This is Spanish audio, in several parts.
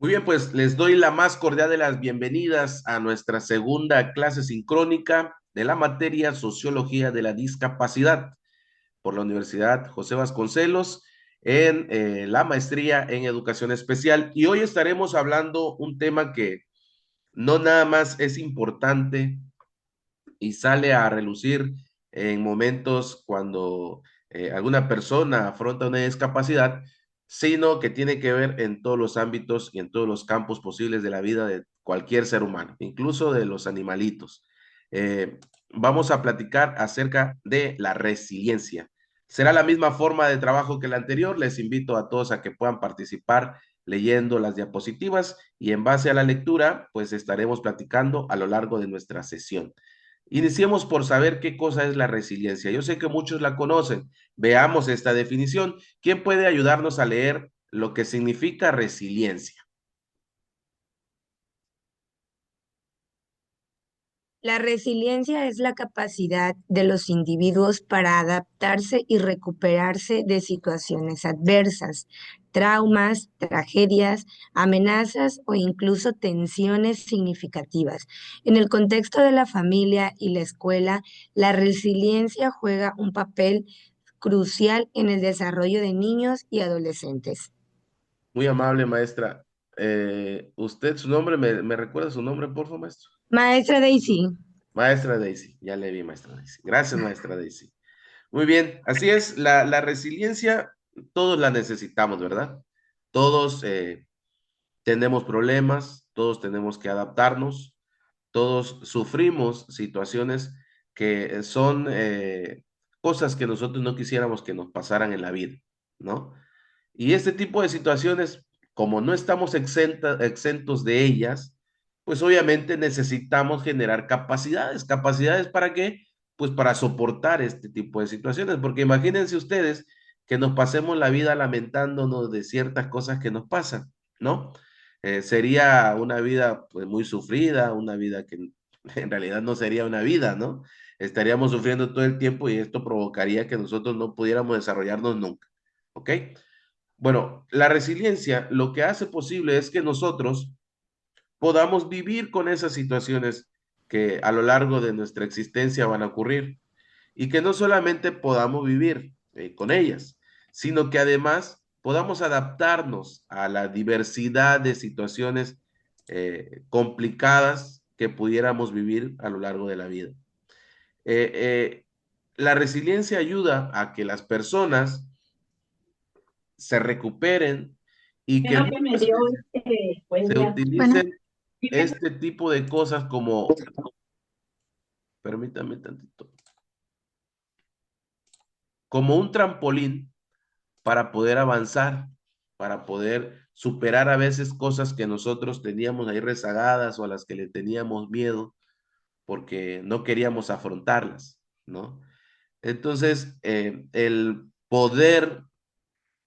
Muy bien, pues les doy la más cordial de las bienvenidas a nuestra segunda clase sincrónica de la materia Sociología de la Discapacidad por la Universidad José Vasconcelos en la maestría en Educación Especial. Y hoy estaremos hablando un tema que no nada más es importante y sale a relucir en momentos cuando alguna persona afronta una discapacidad, sino que tiene que ver en todos los ámbitos y en todos los campos posibles de la vida de cualquier ser humano, incluso de los animalitos. Vamos a platicar acerca de la resiliencia. Será la misma forma de trabajo que la anterior. Les invito a todos a que puedan participar leyendo las diapositivas y en base a la lectura, pues estaremos platicando a lo largo de nuestra sesión. Iniciemos por saber qué cosa es la resiliencia. Yo sé que muchos la conocen. Veamos esta definición. ¿Quién puede ayudarnos a leer lo que significa resiliencia? La resiliencia es la capacidad de los individuos para adaptarse y recuperarse de situaciones adversas, traumas, tragedias, amenazas o incluso tensiones significativas. En el contexto de la familia y la escuela, la resiliencia juega un papel crucial en el desarrollo de niños y adolescentes. Muy amable, maestra. Usted, su nombre, ¿me recuerda su nombre, por favor, maestro? Maestra Daisy. Maestra Daisy. Ya le vi, maestra Daisy. Gracias, maestra Daisy. Muy bien, así es. La resiliencia, todos la necesitamos, ¿verdad? Todos tenemos problemas, todos tenemos que adaptarnos, todos sufrimos situaciones que son cosas que nosotros no quisiéramos que nos pasaran en la vida, ¿no? Y este tipo de situaciones, como no estamos exentos de ellas, pues obviamente necesitamos generar capacidades. ¿Capacidades para qué? Pues para soportar este tipo de situaciones, porque imagínense ustedes que nos pasemos la vida lamentándonos de ciertas cosas que nos pasan, ¿no? Sería una vida pues muy sufrida, una vida que en realidad no sería una vida, ¿no? Estaríamos sufriendo todo el tiempo y esto provocaría que nosotros no pudiéramos desarrollarnos nunca, ¿ok? Bueno, la resiliencia lo que hace posible es que nosotros podamos vivir con esas situaciones que a lo largo de nuestra existencia van a ocurrir y que no solamente podamos vivir con ellas, sino que además podamos adaptarnos a la diversidad de situaciones complicadas que pudiéramos vivir a lo largo de la vida. Eh, eh, la resiliencia ayuda a que las personas se recuperen y Es que lo que me muchas dio veces buen se día. Bueno, utilicen dime. este tipo de cosas como, permítame tantito, como un trampolín para poder avanzar, para poder superar a veces cosas que nosotros teníamos ahí rezagadas o a las que le teníamos miedo porque no queríamos afrontarlas, ¿no? Entonces, el poder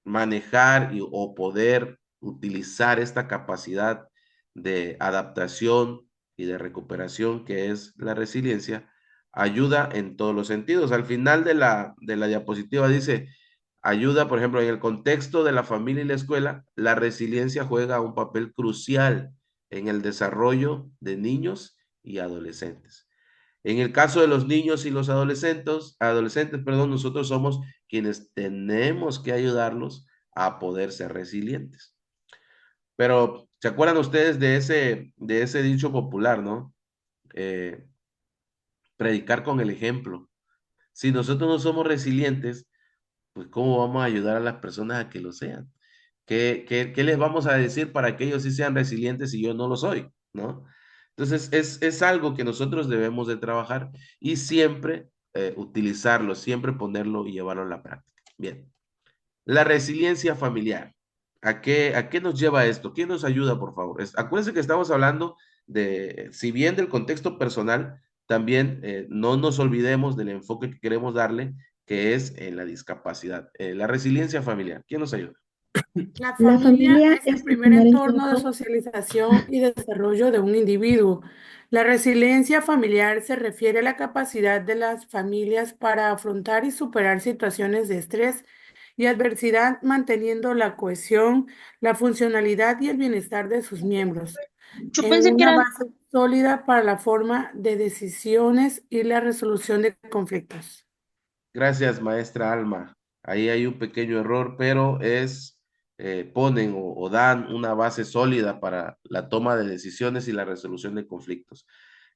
manejar o poder utilizar esta capacidad de adaptación y de recuperación que es la resiliencia, ayuda en todos los sentidos. Al final de la diapositiva dice, ayuda, por ejemplo, en el contexto de la familia y la escuela, la resiliencia juega un papel crucial en el desarrollo de niños y adolescentes. En el caso de los niños y los adolescentes, perdón, nosotros somos quienes tenemos que ayudarlos a poder ser resilientes. Pero, ¿se acuerdan ustedes de ese dicho popular, ¿no? Eh, Predicar con el ejemplo. Si nosotros no somos resilientes, pues ¿cómo vamos a ayudar a las personas a que lo sean? ¿Qué les vamos a decir para que ellos sí sean resilientes si yo no lo soy, ¿no? Entonces, es algo que nosotros debemos de trabajar y siempre utilizarlo, siempre ponerlo y llevarlo a la práctica. Bien, la resiliencia familiar. A qué nos lleva esto? ¿Quién nos ayuda, por favor? Acuérdense que estamos hablando de, si bien del contexto personal, también no nos olvidemos del enfoque que queremos darle, que es en la discapacidad. La resiliencia familiar. ¿Quién nos ayuda? La La familia familia es el es el primer primer entorno de entorno. socialización y desarrollo de un individuo. La resiliencia familiar se refiere a la capacidad de las familias para afrontar y superar situaciones de estrés y adversidad, manteniendo la cohesión, la funcionalidad y el bienestar de sus miembros, Yo en pensé que una eran, base sólida para la forma de decisiones y la resolución de conflictos. Gracias, maestra Alma. Ahí hay un pequeño error, pero ponen o dan una base sólida para la toma de decisiones y la resolución de conflictos.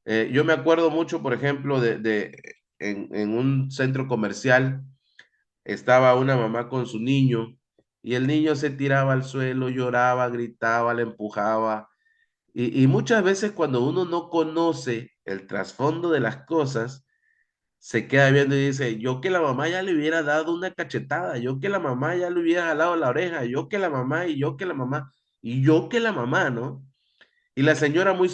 Yo me acuerdo mucho, por ejemplo, en un centro comercial estaba una mamá con su niño y el niño se tiraba al suelo, lloraba, gritaba, le empujaba. Y muchas veces cuando uno no conoce el trasfondo de las cosas, se queda viendo y dice, yo que la mamá ya le hubiera dado una cachetada, yo que la mamá ya le hubiera jalado la oreja, yo que la mamá y yo que la mamá y yo que la mamá, ¿no? Y la señora muy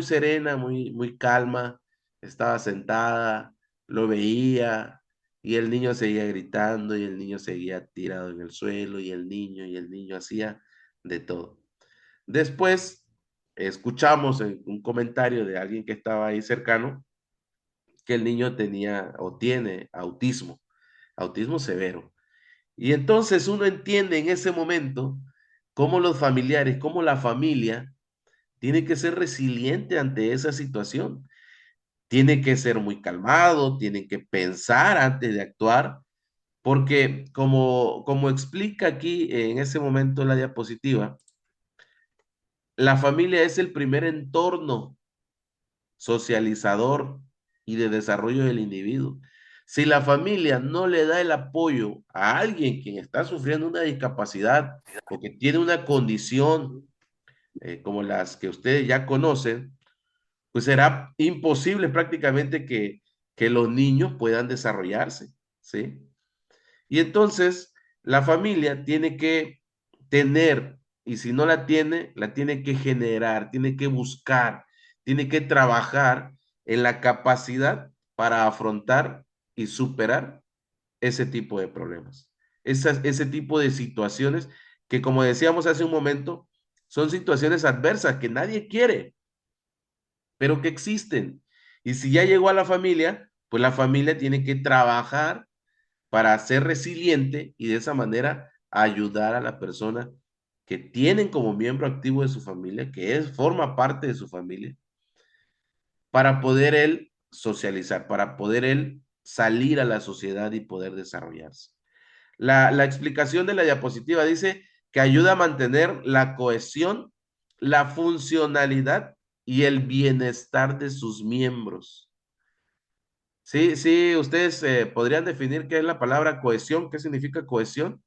serena, muy calma, estaba sentada, lo veía y el niño seguía gritando y el niño seguía tirado en el suelo y el niño hacía de todo. Después escuchamos un comentario de alguien que estaba ahí cercano que el niño tenía o tiene autismo, autismo severo. Y entonces uno entiende en ese momento cómo los familiares, cómo la familia tiene que ser resiliente ante esa situación. Tiene que ser muy calmado, tiene que pensar antes de actuar, porque como explica aquí en ese momento la diapositiva, la familia es el primer entorno socializador y de desarrollo del individuo. Si la familia no le da el apoyo a alguien quien está sufriendo una discapacidad o que tiene una condición como las que ustedes ya conocen, pues será imposible prácticamente que los niños puedan desarrollarse, ¿sí? Y entonces la familia tiene que tener, y si no la tiene, la tiene que generar, tiene que buscar, tiene que trabajar en la capacidad para afrontar y superar ese tipo de problemas, ese tipo de situaciones que, como decíamos hace un momento, son situaciones adversas que nadie quiere, pero que existen. Y si ya llegó a la familia, pues la familia tiene que trabajar para ser resiliente y de esa manera ayudar a la persona que tienen como miembro activo de su familia, forma parte de su familia, para poder él socializar, para poder él salir a la sociedad y poder desarrollarse. La explicación de la diapositiva dice que ayuda a mantener la cohesión, la funcionalidad y el bienestar de sus miembros. Sí, sí, ustedes podrían definir qué es la palabra cohesión, qué significa cohesión.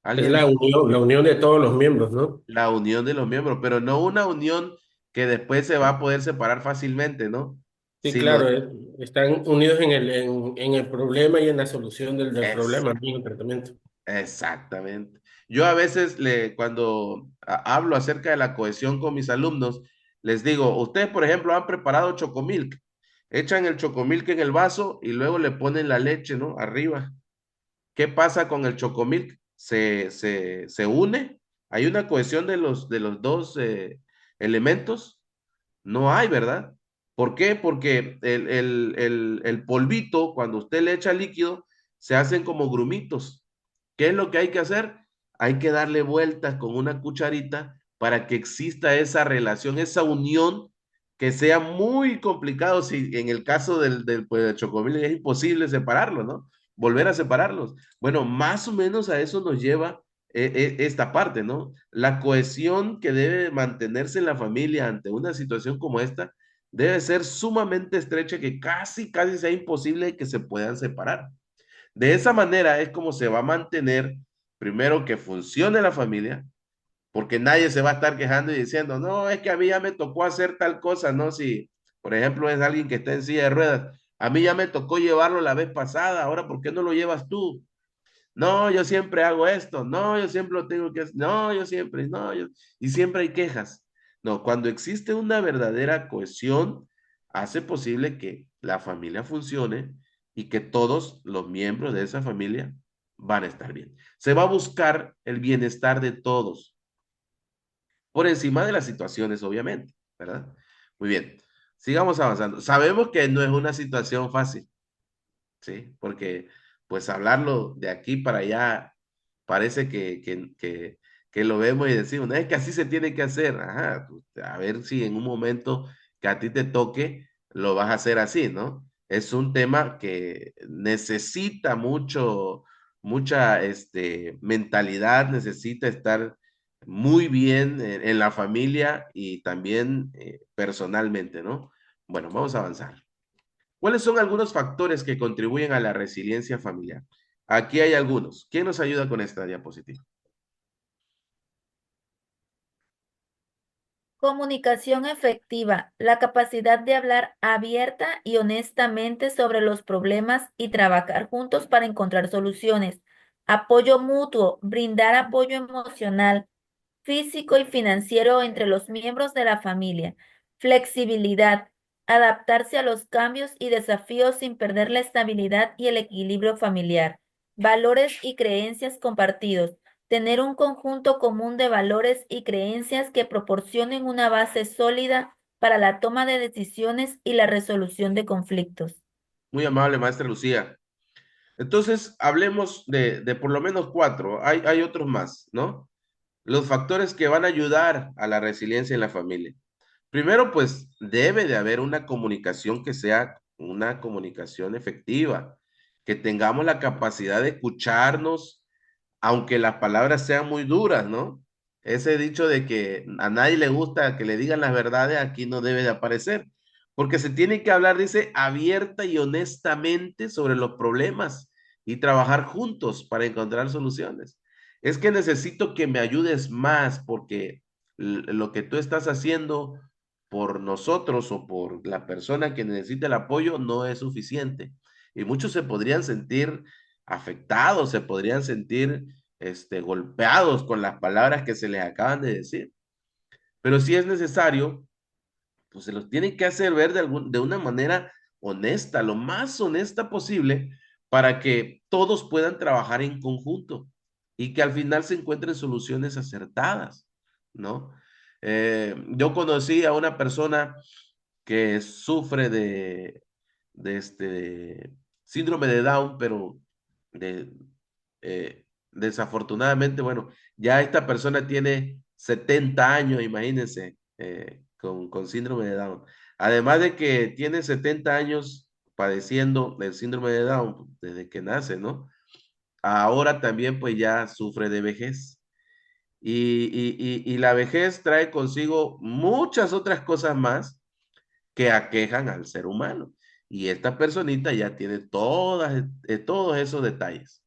Es Alguien, la unión de todos los miembros, ¿no? la unión de los miembros, pero no una unión que después se va a poder separar fácilmente, ¿no? Sí, Sino, claro, están unidos en el problema y en la solución del es problema, ¿no? En el tratamiento. exactamente. Yo a veces cuando hablo acerca de la cohesión con mis alumnos, les digo, ustedes, por ejemplo, han preparado chocomilk, echan el chocomilk en el vaso y luego le ponen la leche, ¿no? Arriba. ¿Qué pasa con el chocomilk? Se une, hay una cohesión de los dos elementos, no hay, ¿verdad? ¿Por qué? Porque el polvito, cuando usted le echa líquido, se hacen como grumitos. ¿Qué es lo que hay que hacer? Hay que darle vueltas con una cucharita para que exista esa relación, esa unión que sea muy complicado si en el caso pues, del chocomil es imposible separarlo, ¿no? Volver a separarlos. Bueno, más o menos a eso nos lleva esta parte, ¿no? La cohesión que debe mantenerse en la familia ante una situación como esta debe ser sumamente estrecha, que casi sea imposible que se puedan separar. De esa manera es como se va a mantener, primero, que funcione la familia, porque nadie se va a estar quejando y diciendo, no, es que a mí ya me tocó hacer tal cosa, ¿no? Si, por ejemplo, es alguien que está en silla de ruedas, a mí ya me tocó llevarlo la vez pasada, ahora, ¿por qué no lo llevas tú? No, yo siempre hago esto, no, yo siempre lo tengo que hacer, no, yo siempre, no, yo, y siempre hay quejas. No, cuando existe una verdadera cohesión, hace posible que la familia funcione y que todos los miembros de esa familia van a estar bien. Se va a buscar el bienestar de todos, por encima de las situaciones, obviamente, ¿verdad? Muy bien, sigamos avanzando. Sabemos que no es una situación fácil, ¿sí? Porque pues hablarlo de aquí para allá parece que lo vemos y decimos, no, es que así se tiene que hacer. Ajá, pues, a ver si en un momento que a ti te toque, lo vas a hacer así, ¿no? Es un tema que necesita mucha mentalidad, necesita estar muy bien en la familia y también personalmente, ¿no? Bueno, vamos a avanzar. ¿Cuáles son algunos factores que contribuyen a la resiliencia familiar? Aquí hay algunos. ¿Quién nos ayuda con esta diapositiva? Comunicación efectiva, la capacidad de hablar abierta y honestamente sobre los problemas y trabajar juntos para encontrar soluciones. Apoyo mutuo, brindar apoyo emocional, físico y financiero entre los miembros de la familia. Flexibilidad, adaptarse a los cambios y desafíos sin perder la estabilidad y el equilibrio familiar. Valores y creencias compartidos. Tener un conjunto común de valores y creencias que proporcionen una base sólida para la toma de decisiones y la resolución de conflictos. Muy amable, maestra Lucía. Entonces, hablemos de por lo menos cuatro. Hay otros más, ¿no? Los factores que van a ayudar a la resiliencia en la familia. Primero, pues debe de haber una comunicación que sea una comunicación efectiva, que tengamos la capacidad de escucharnos, aunque las palabras sean muy duras, ¿no? Ese dicho de que a nadie le gusta que le digan las verdades, aquí no debe de aparecer, porque se tiene que hablar, dice, abierta y honestamente sobre los problemas y trabajar juntos para encontrar soluciones. Es que necesito que me ayudes más porque lo que tú estás haciendo por nosotros o por la persona que necesita el apoyo no es suficiente. Y muchos se podrían sentir afectados, se podrían sentir golpeados con las palabras que se les acaban de decir. Pero si es necesario, pues se los tienen que hacer ver de una manera honesta, lo más honesta posible, para que todos puedan trabajar en conjunto y que al final se encuentren soluciones acertadas, ¿no? Yo conocí a una persona que sufre de síndrome de Down, pero de, desafortunadamente, bueno, ya esta persona tiene 70 años, imagínense, con síndrome de Down. Además de que tiene 70 años padeciendo el síndrome de Down desde que nace, ¿no? Ahora también pues ya sufre de vejez. Y la vejez trae consigo muchas otras cosas más que aquejan al ser humano. Y esta personita ya tiene todos esos detalles.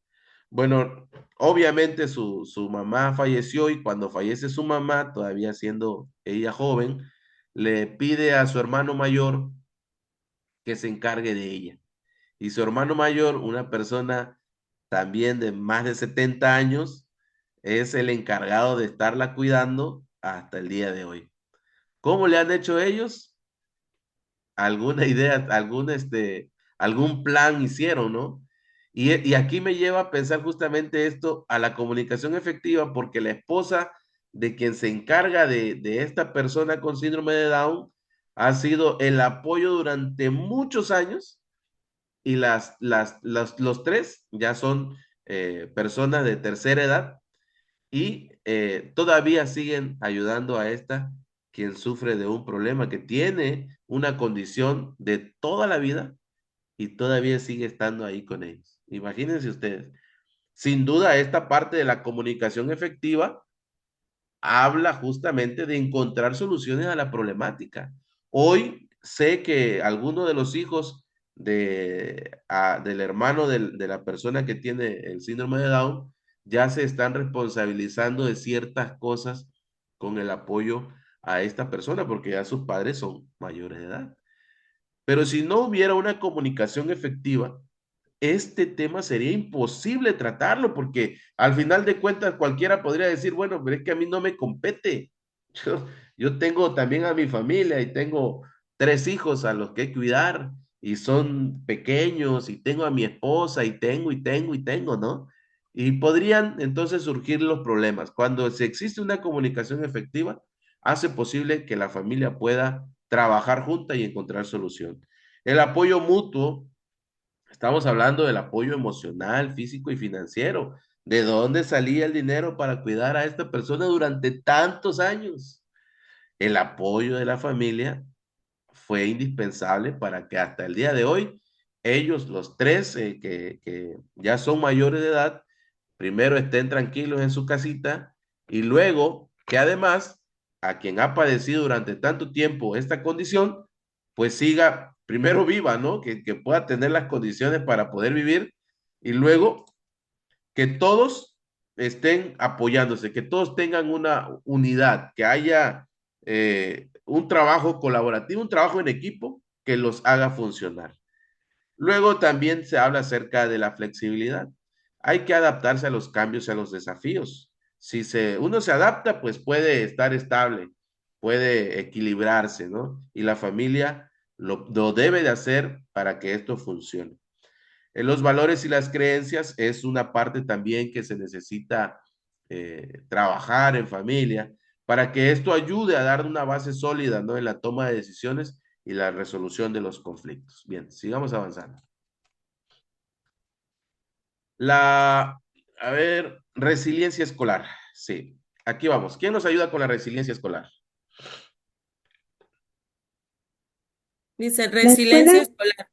Bueno, obviamente su mamá falleció y cuando fallece su mamá, todavía siendo ella joven, le pide a su hermano mayor que se encargue de ella. Y su hermano mayor, una persona también de más de 70 años, es el encargado de estarla cuidando hasta el día de hoy. ¿Cómo le han hecho ellos? Alguna idea, algún plan hicieron, ¿no? Y aquí me lleva a pensar justamente esto, a la comunicación efectiva, porque la esposa de quien se encarga de esta persona con síndrome de Down ha sido el apoyo durante muchos años y los tres ya son personas de tercera edad y todavía siguen ayudando a esta quien sufre de un problema, que tiene una condición de toda la vida y todavía sigue estando ahí con ellos. Imagínense ustedes. Sin duda, esta parte de la comunicación efectiva habla justamente de encontrar soluciones a la problemática. Hoy sé que algunos de los hijos del hermano de la persona que tiene el síndrome de Down ya se están responsabilizando de ciertas cosas con el apoyo a esta persona porque ya sus padres son mayores de edad. Pero si no hubiera una comunicación efectiva, este tema sería imposible tratarlo porque al final de cuentas cualquiera podría decir, bueno, pero es que a mí no me compete. Yo, yo tengo también a mi familia y tengo tres hijos a los que cuidar y son pequeños y tengo a mi esposa y tengo, ¿no? Y podrían entonces surgir los problemas. Cuando se existe una comunicación efectiva, hace posible que la familia pueda trabajar junta y encontrar solución. El apoyo mutuo Estamos hablando del apoyo emocional, físico y financiero. ¿De dónde salía el dinero para cuidar a esta persona durante tantos años? El apoyo de la familia fue indispensable para que hasta el día de hoy ellos, los tres que ya son mayores de edad, primero estén tranquilos en su casita y luego que además a quien ha padecido durante tanto tiempo esta condición, pues siga, primero viva, ¿no? Que pueda tener las condiciones para poder vivir y luego que todos estén apoyándose, que todos tengan una unidad, que haya un trabajo colaborativo, un trabajo en equipo que los haga funcionar. Luego también se habla acerca de la flexibilidad. Hay que adaptarse a los cambios y a los desafíos. Si uno se adapta, pues puede estar estable, puede equilibrarse, ¿no? Y la familia lo debe de hacer para que esto funcione. En los valores y las creencias es una parte también que se necesita trabajar en familia para que esto ayude a dar una base sólida, ¿no? En la toma de decisiones y la resolución de los conflictos. Bien, sigamos avanzando. A ver, resiliencia escolar. Sí, aquí vamos. ¿Quién nos ayuda con la resiliencia escolar? Dice, La resiliencia escuela, escolar.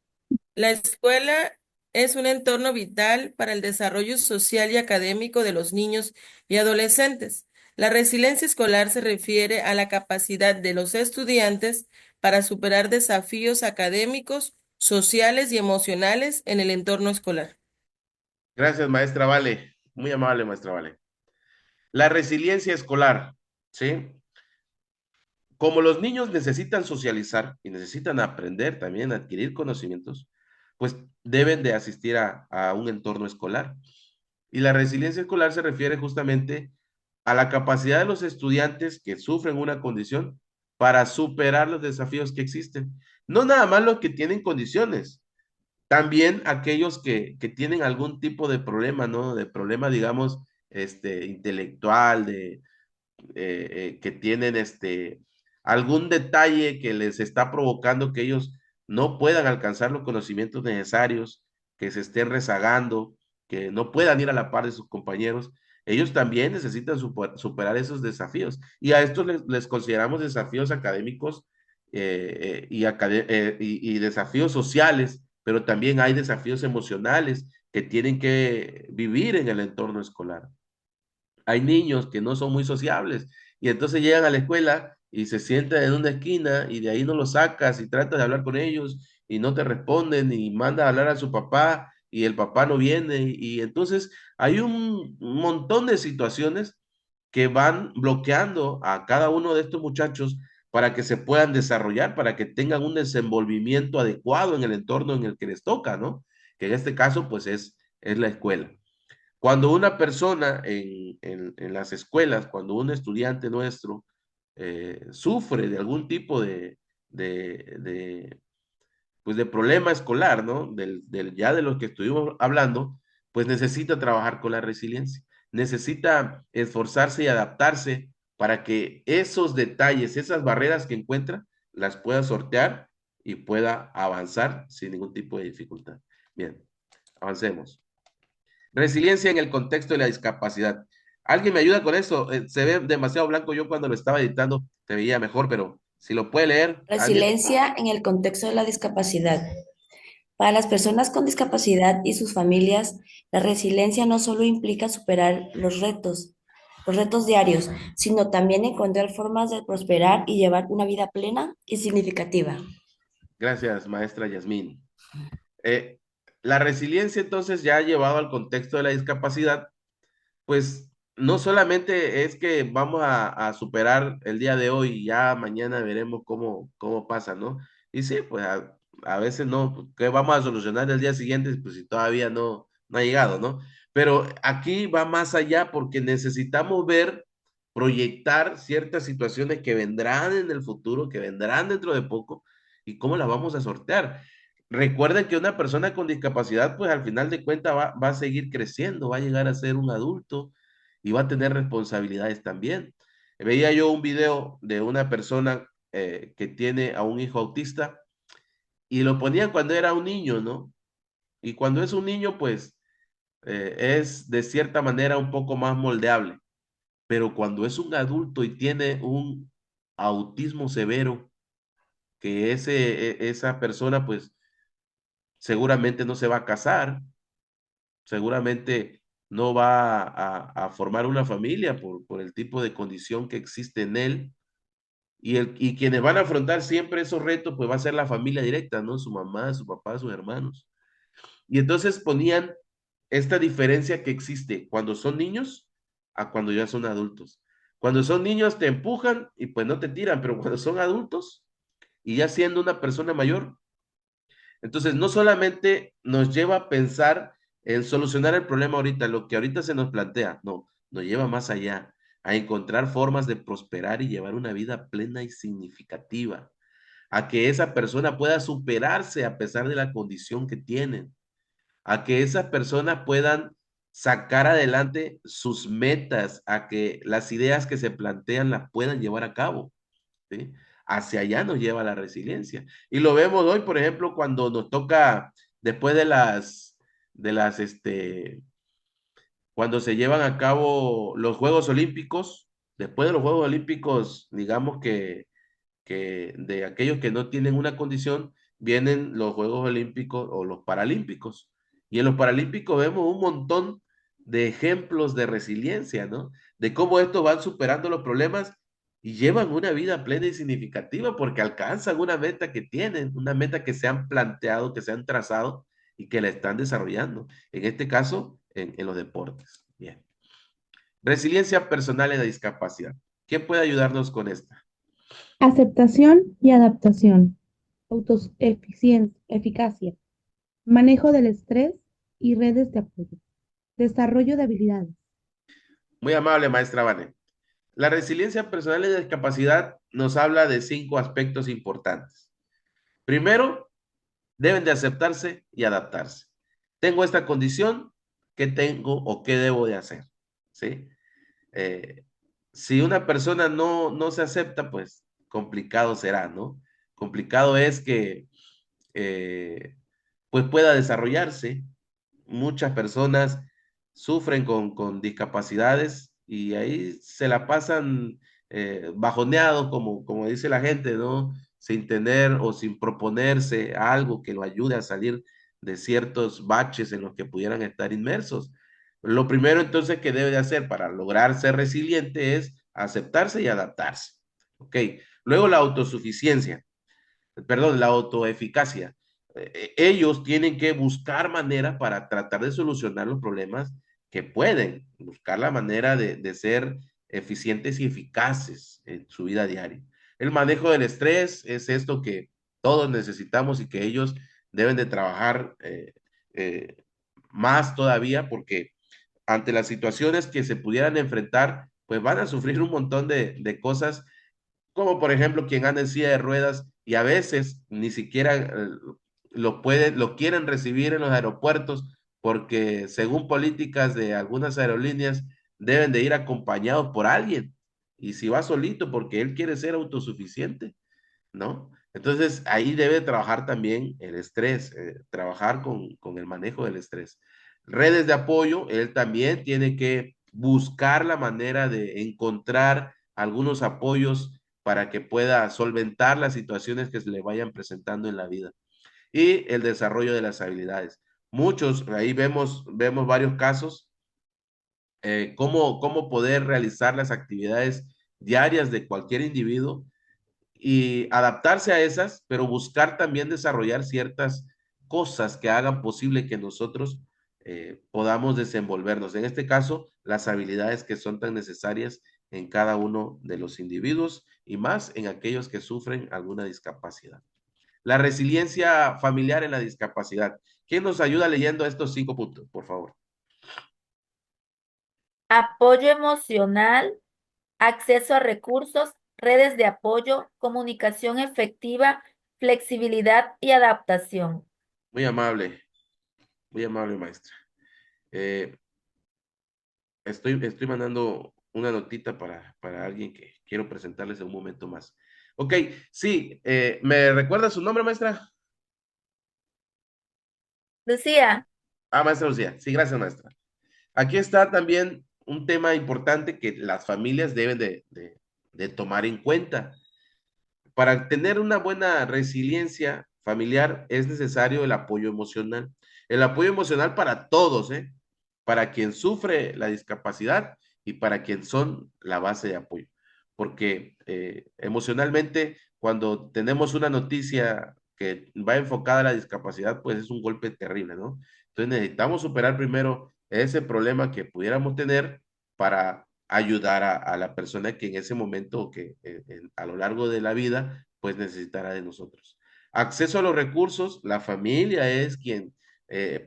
La escuela es un entorno vital para el desarrollo social y académico de los niños y adolescentes. La resiliencia escolar se refiere a la capacidad de los estudiantes para superar desafíos académicos, sociales y emocionales en el entorno escolar. Gracias, maestra Vale. Muy amable, maestra Vale. La resiliencia escolar, ¿sí? Como los niños necesitan socializar y necesitan aprender también, adquirir conocimientos, pues deben de asistir a un entorno escolar. Y la resiliencia escolar se refiere justamente a la capacidad de los estudiantes que sufren una condición para superar los desafíos que existen. No nada más los que tienen condiciones, también aquellos que tienen algún tipo de problema, ¿no? De problema, digamos, intelectual, que tienen algún detalle que les está provocando que ellos no puedan alcanzar los conocimientos necesarios, que se estén rezagando, que no puedan ir a la par de sus compañeros. Ellos también necesitan superar esos desafíos y a estos les consideramos desafíos académicos y desafíos sociales, pero también hay desafíos emocionales que tienen que vivir en el entorno escolar. Hay niños que no son muy sociables y entonces llegan a la escuela y se sientan en una esquina y de ahí no los sacas y tratas de hablar con ellos y no te responden y manda a hablar a su papá y el papá no viene y entonces hay un montón de situaciones que van bloqueando a cada uno de estos muchachos para que se puedan desarrollar, para que tengan un desenvolvimiento adecuado en el entorno en el que les toca, ¿no? Que en este caso pues es la escuela. Cuando una persona en las escuelas, cuando un estudiante nuestro sufre de algún tipo de, pues de problema escolar, ¿no? Ya de los que estuvimos hablando, pues necesita trabajar con la resiliencia, necesita esforzarse y adaptarse para que esos detalles, esas barreras que encuentra, las pueda sortear y pueda avanzar sin ningún tipo de dificultad. Bien, avancemos. Resiliencia en el contexto de la discapacidad. ¿Alguien me ayuda con eso? Se ve demasiado blanco. Yo cuando lo estaba editando te veía mejor, pero si lo puede leer, alguien. Resiliencia en el contexto de la discapacidad. Para las personas con discapacidad y sus familias, la resiliencia no solo implica superar los retos diarios, sino también encontrar formas de prosperar y llevar una vida plena y significativa. Gracias, maestra Yasmín. Eh, la resiliencia entonces ya llevado al contexto de la discapacidad, pues no solamente es que vamos a superar el día de hoy y ya mañana veremos cómo pasa, ¿no? Y sí, pues a veces no, pues, que vamos a solucionar el día siguiente, pues si todavía no ha llegado, ¿no? Pero aquí va más allá porque necesitamos ver, proyectar ciertas situaciones que vendrán en el futuro, que vendrán dentro de poco y cómo las vamos a sortear. Recuerden que una persona con discapacidad, pues al final de cuentas va a seguir creciendo, va a llegar a ser un adulto y va a tener responsabilidades también. Veía yo un video de una persona que tiene a un hijo autista y lo ponía cuando era un niño, ¿no? Y cuando es un niño, pues es de cierta manera un poco más moldeable. Pero cuando es un adulto y tiene un autismo severo, que esa persona pues seguramente no se va a casar, seguramente no va a formar una familia por el tipo de condición que existe en él. Y quienes van a afrontar siempre esos retos, pues va a ser la familia directa, ¿no? Su mamá, su papá, sus hermanos. Y entonces ponían esta diferencia que existe cuando son niños a cuando ya son adultos. Cuando son niños te empujan y pues no te tiran, pero cuando son adultos y ya siendo una persona mayor, entonces no solamente nos lleva a pensar en solucionar el problema ahorita, lo que ahorita se nos plantea, no, nos lleva más allá, a encontrar formas de prosperar y llevar una vida plena y significativa, a que esa persona pueda superarse a pesar de la condición que tienen, a que esas personas puedan sacar adelante sus metas, a que las ideas que se plantean las puedan llevar a cabo, ¿sí? Hacia allá nos lleva la resiliencia. Y lo vemos hoy, por ejemplo, cuando nos toca, después cuando se llevan a cabo los Juegos Olímpicos, después de los Juegos Olímpicos, digamos que de aquellos que no tienen una condición, vienen los Juegos Olímpicos o los Paralímpicos. Y en los Paralímpicos vemos un montón de ejemplos de resiliencia, ¿no? De cómo estos van superando los problemas y llevan una vida plena y significativa porque alcanzan una meta que tienen, una meta que se han planteado, que se han trazado y que la están desarrollando. En este caso, en los deportes. Bien. Resiliencia personal en la discapacidad. ¿Quién puede ayudarnos con esta? Aceptación y adaptación, eficacia, manejo del estrés y redes de apoyo, desarrollo de habilidades. Muy amable, maestra Vane. La resiliencia personal en la discapacidad nos habla de 5 aspectos importantes. Primero, deben de aceptarse y adaptarse. Tengo esta condición, ¿qué tengo o qué debo de hacer? ¿Sí? Eh, si una persona no se acepta, pues complicado será, ¿no? Complicado es que eh, pues pueda desarrollarse. Muchas personas sufren con discapacidades y ahí se la pasan bajoneados, como dice la gente, ¿no? Sin tener o sin proponerse algo que lo ayude a salir de ciertos baches en los que pudieran estar inmersos. Lo primero entonces que debe de hacer para lograr ser resiliente es aceptarse y adaptarse. ¿Ok? Luego la autosuficiencia, perdón, la autoeficacia. Ellos tienen que buscar maneras para tratar de solucionar los problemas que pueden, buscar la manera de ser eficientes y eficaces en su vida diaria. El manejo del estrés es esto que todos necesitamos y que ellos deben de trabajar eh, más todavía porque ante las situaciones que se pudieran enfrentar, pues van a sufrir un montón de cosas como por ejemplo quien anda en silla de ruedas y a veces ni siquiera lo quieren recibir en los aeropuertos porque según políticas de algunas aerolíneas deben de ir acompañados por alguien y si va solito porque él quiere ser autosuficiente, ¿no? Entonces ahí debe trabajar también el estrés, trabajar con el manejo del estrés. Redes de apoyo, él también tiene que buscar la manera de encontrar algunos apoyos para que pueda solventar las situaciones que se le vayan presentando en la vida. Y el desarrollo de las habilidades. Muchos, ahí vemos varios casos, cómo poder realizar las actividades diarias de cualquier individuo y adaptarse a esas, pero buscar también desarrollar ciertas cosas que hagan posible que nosotros podamos desenvolvernos. En este caso, las habilidades que son tan necesarias en cada uno de los individuos y más en aquellos que sufren alguna discapacidad. La resiliencia familiar en la discapacidad. ¿Quién nos ayuda leyendo estos 5 puntos, por favor? Apoyo emocional, acceso a recursos, redes de apoyo, comunicación efectiva, flexibilidad y adaptación. Muy amable, maestra. Eh, estoy mandando una notita para alguien que quiero presentarles en un momento más. Ok, sí, ¿me recuerda su nombre, maestra? Lucía, Maestra Lucía. Sí, gracias, maestra. Aquí está también un tema importante que las familias deben de tomar en cuenta. Para tener una buena resiliencia familiar es necesario el apoyo emocional. El apoyo emocional para todos, ¿eh? Para quien sufre la discapacidad y para quien son la base de apoyo. Porque emocionalmente, cuando tenemos una noticia que va enfocada a la discapacidad, pues es un golpe terrible, ¿no? Entonces necesitamos superar primero ese problema que pudiéramos tener para ayudar a la persona que en ese momento o que a lo largo de la vida pues necesitará de nosotros. Acceso a los recursos, la familia es quien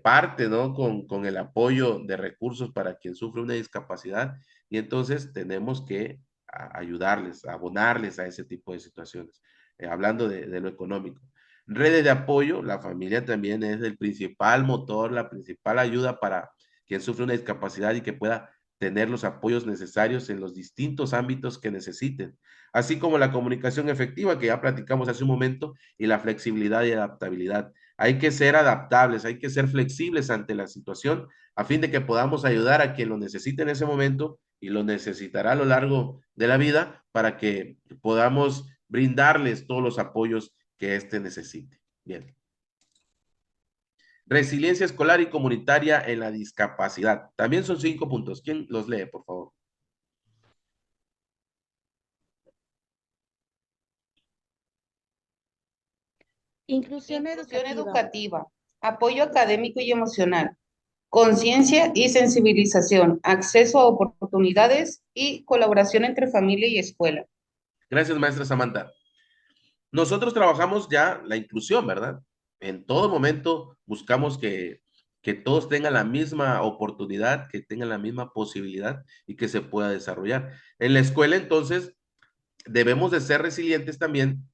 parte, ¿no? Con el apoyo de recursos para quien sufre una discapacidad y entonces tenemos que ayudarles, abonarles a ese tipo de situaciones, hablando de lo económico. Redes de apoyo, la familia también es el principal motor, la principal ayuda para quien sufre una discapacidad y que pueda tener los apoyos necesarios en los distintos ámbitos que necesiten, así como la comunicación efectiva que ya platicamos hace un momento y la flexibilidad y adaptabilidad. Hay que ser adaptables, hay que ser flexibles ante la situación a fin de que podamos ayudar a quien lo necesite en ese momento y lo necesitará a lo largo de la vida para que podamos brindarles todos los apoyos que éste necesite. Bien. Resiliencia escolar y comunitaria en la discapacidad. También son 5 puntos. ¿Quién los lee, por favor? Inclusión Inclusión educativa. educativa, apoyo académico y emocional, conciencia y sensibilización, acceso a oportunidades y colaboración entre familia y escuela. Gracias, maestra Samantha. Nosotros trabajamos ya la inclusión, ¿verdad? En todo momento buscamos que todos tengan la misma oportunidad, que tengan la misma posibilidad y que se pueda desarrollar. En la escuela, entonces, debemos de ser resilientes también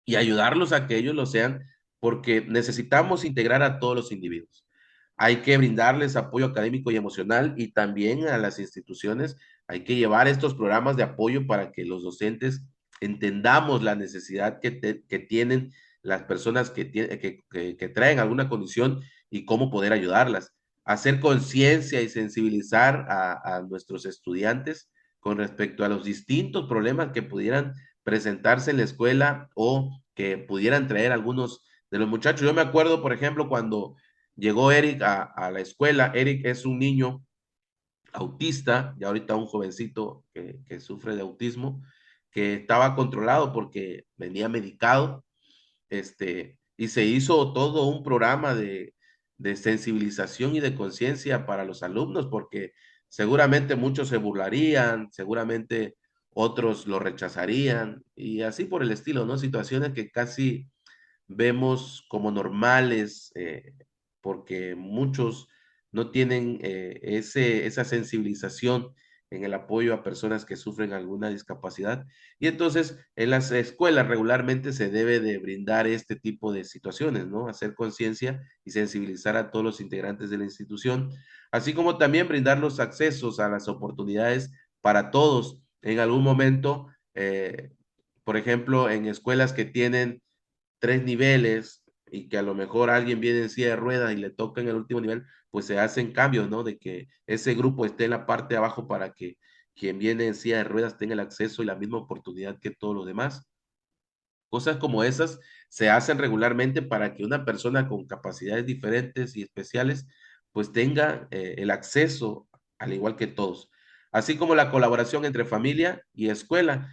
y ayudarlos a que ellos lo sean, porque necesitamos integrar a todos los individuos. Hay que brindarles apoyo académico y emocional y también a las instituciones hay que llevar estos programas de apoyo para que los docentes entendamos la necesidad que tienen las personas que traen alguna condición y cómo poder ayudarlas. Hacer conciencia y sensibilizar a nuestros estudiantes con respecto a los distintos problemas que pudieran presentarse en la escuela o que pudieran traer algunos de los muchachos. Yo me acuerdo, por ejemplo, cuando llegó Eric a la escuela. Eric es un niño autista, ya ahorita un jovencito que sufre de autismo, que estaba controlado porque venía medicado, y se hizo todo un programa de sensibilización y de conciencia para los alumnos, porque seguramente muchos se burlarían, seguramente otros lo rechazarían, y así por el estilo, ¿no? Situaciones que casi vemos como normales, porque muchos no tienen esa sensibilización en el apoyo a personas que sufren alguna discapacidad. Y entonces en las escuelas regularmente se debe de brindar este tipo de situaciones, ¿no? Hacer conciencia y sensibilizar a todos los integrantes de la institución, así como también brindar los accesos a las oportunidades para todos. En algún momento, por ejemplo, en escuelas que tienen 3 niveles y que a lo mejor alguien viene en silla de ruedas y le toca en el último nivel, pues se hacen cambios, ¿no? De que ese grupo esté en la parte de abajo para que quien viene en silla de ruedas tenga el acceso y la misma oportunidad que todos los demás. Cosas como esas se hacen regularmente para que una persona con capacidades diferentes y especiales pues tenga el acceso al igual que todos. Así como la colaboración entre familia y escuela.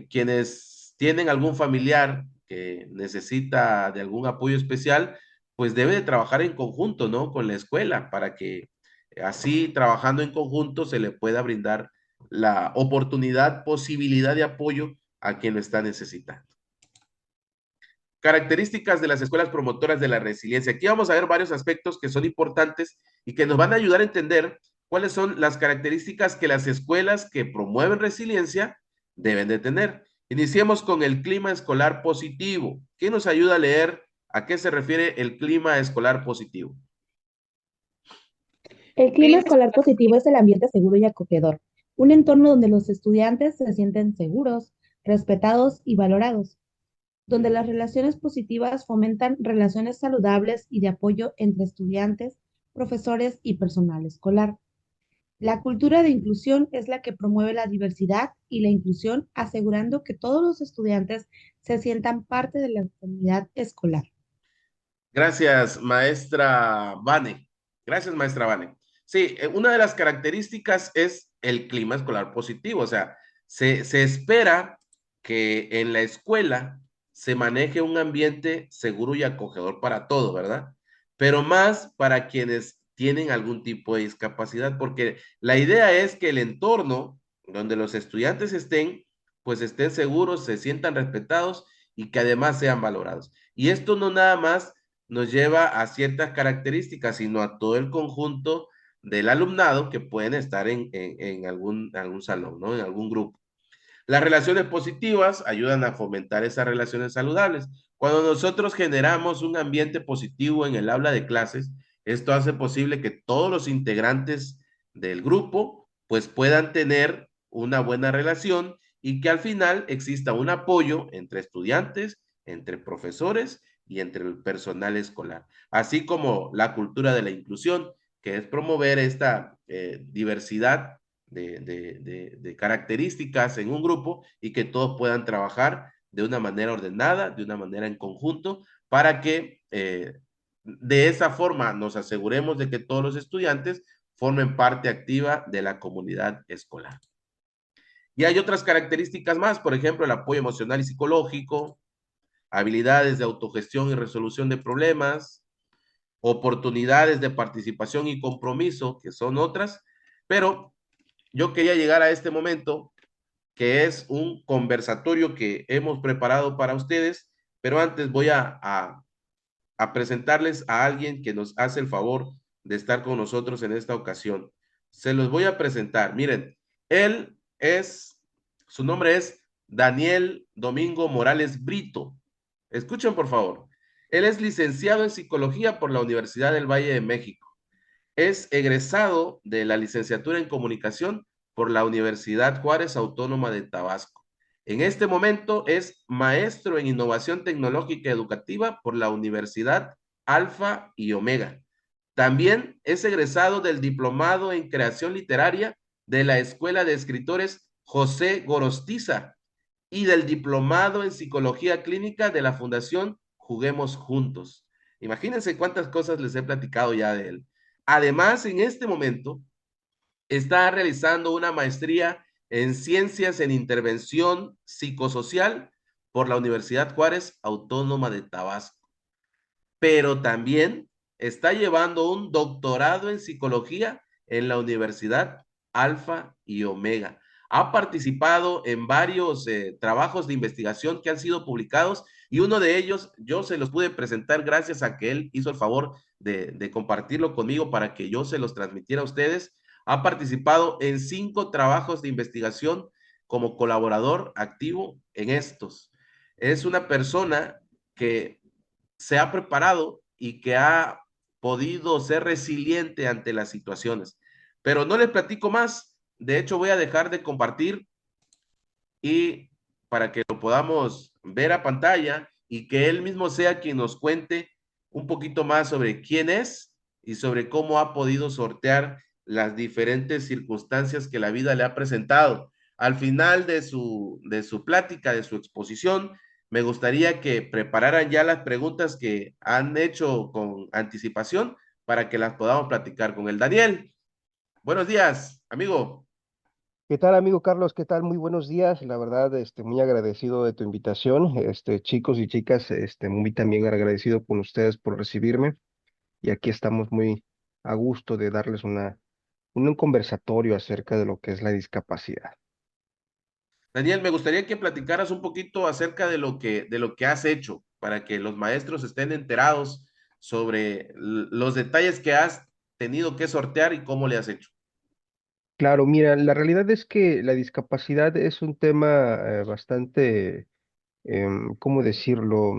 Quienes tienen algún familiar que necesita de algún apoyo especial, pues debe de trabajar en conjunto, ¿no? Con la escuela para que así trabajando en conjunto se le pueda brindar la oportunidad, posibilidad de apoyo a quien lo está necesitando. Características de las escuelas promotoras de la resiliencia. Aquí vamos a ver varios aspectos que son importantes y que nos van a ayudar a entender cuáles son las características que las escuelas que promueven resiliencia deben de tener. Iniciemos con el clima escolar positivo. ¿Quién nos ayuda a leer a qué se refiere el clima escolar positivo? El clima escolar positivo es el ambiente seguro y acogedor, un entorno donde los estudiantes se sienten seguros, respetados y valorados. donde las relaciones positivas fomentan relaciones saludables y de apoyo entre estudiantes, profesores y personal escolar. La cultura de inclusión es la que promueve la diversidad y la inclusión, asegurando que todos los estudiantes se sientan parte de la comunidad escolar. Gracias, maestra Vane. Gracias, maestra Vane. Sí, una de las características es el clima escolar positivo, o sea, se espera que en la escuela se maneje un ambiente seguro y acogedor para todo, ¿verdad? Pero más para quienes tienen algún tipo de discapacidad, porque la idea es que el entorno donde los estudiantes estén, pues estén seguros, se sientan respetados y que además sean valorados. Y esto no nada más nos lleva a ciertas características, sino a todo el conjunto del alumnado que pueden estar en algún salón, ¿no? En algún grupo. Las relaciones positivas ayudan a fomentar esas relaciones saludables. Cuando nosotros generamos un ambiente positivo en el aula de clases, esto hace posible que todos los integrantes del grupo pues puedan tener una buena relación y que al final exista un apoyo entre estudiantes, entre profesores y entre el personal escolar, así como la cultura de la inclusión, que es promover esta diversidad de características en un grupo y que todos puedan trabajar de una manera ordenada, de una manera en conjunto, para que de esa forma nos aseguremos de que todos los estudiantes formen parte activa de la comunidad escolar. Y hay otras características más, por ejemplo, el apoyo emocional y psicológico, habilidades de autogestión y resolución de problemas, oportunidades de participación y compromiso, que son otras, pero yo quería llegar a este momento, que es un conversatorio que hemos preparado para ustedes, pero antes voy a presentarles a alguien que nos hace el favor de estar con nosotros en esta ocasión. Se los voy a presentar. Miren, él es, su nombre es Daniel Domingo Morales Brito. Escuchen, por favor. Él es licenciado en psicología por la Universidad del Valle de México. Es egresado de la licenciatura en comunicación por la Universidad Juárez Autónoma de Tabasco. En este momento es maestro en innovación tecnológica educativa por la Universidad Alfa y Omega. También es egresado del diplomado en creación literaria de la Escuela de Escritores José Gorostiza y del diplomado en psicología clínica de la Fundación Juguemos Juntos. Imagínense cuántas cosas les he platicado ya de él. Además, en este momento está realizando una maestría en ciencias en intervención psicosocial por la Universidad Juárez Autónoma de Tabasco, pero también está llevando un doctorado en psicología en la Universidad Alfa y Omega. Ha participado en varios trabajos de investigación que han sido publicados y uno de ellos yo se los pude presentar gracias a que él hizo el favor de compartirlo conmigo para que yo se los transmitiera a ustedes. Ha participado en 5 trabajos de investigación como colaborador activo en estos. Es una persona que se ha preparado y que ha podido ser resiliente ante las situaciones. Pero no les platico más. De hecho, voy a dejar de compartir y para que lo podamos ver a pantalla y que él mismo sea quien nos cuente un poquito más sobre quién es y sobre cómo ha podido sortear las diferentes circunstancias que la vida le ha presentado. Al final de su plática, de su exposición, me gustaría que prepararan ya las preguntas que han hecho con anticipación para que las podamos platicar con el Daniel. Buenos días, amigo. ¿Qué tal, amigo Carlos? ¿Qué tal? Muy buenos días. La verdad, muy agradecido de tu invitación. Chicos y chicas, muy también agradecido con ustedes por recibirme. Y aquí estamos muy a gusto de darles un conversatorio acerca de lo que es la discapacidad. Daniel, me gustaría que platicaras un poquito acerca de lo que has hecho para que los maestros estén enterados sobre los detalles que has tenido que sortear y cómo le has hecho. Claro, mira, la realidad es que la discapacidad es un tema bastante, ¿cómo decirlo?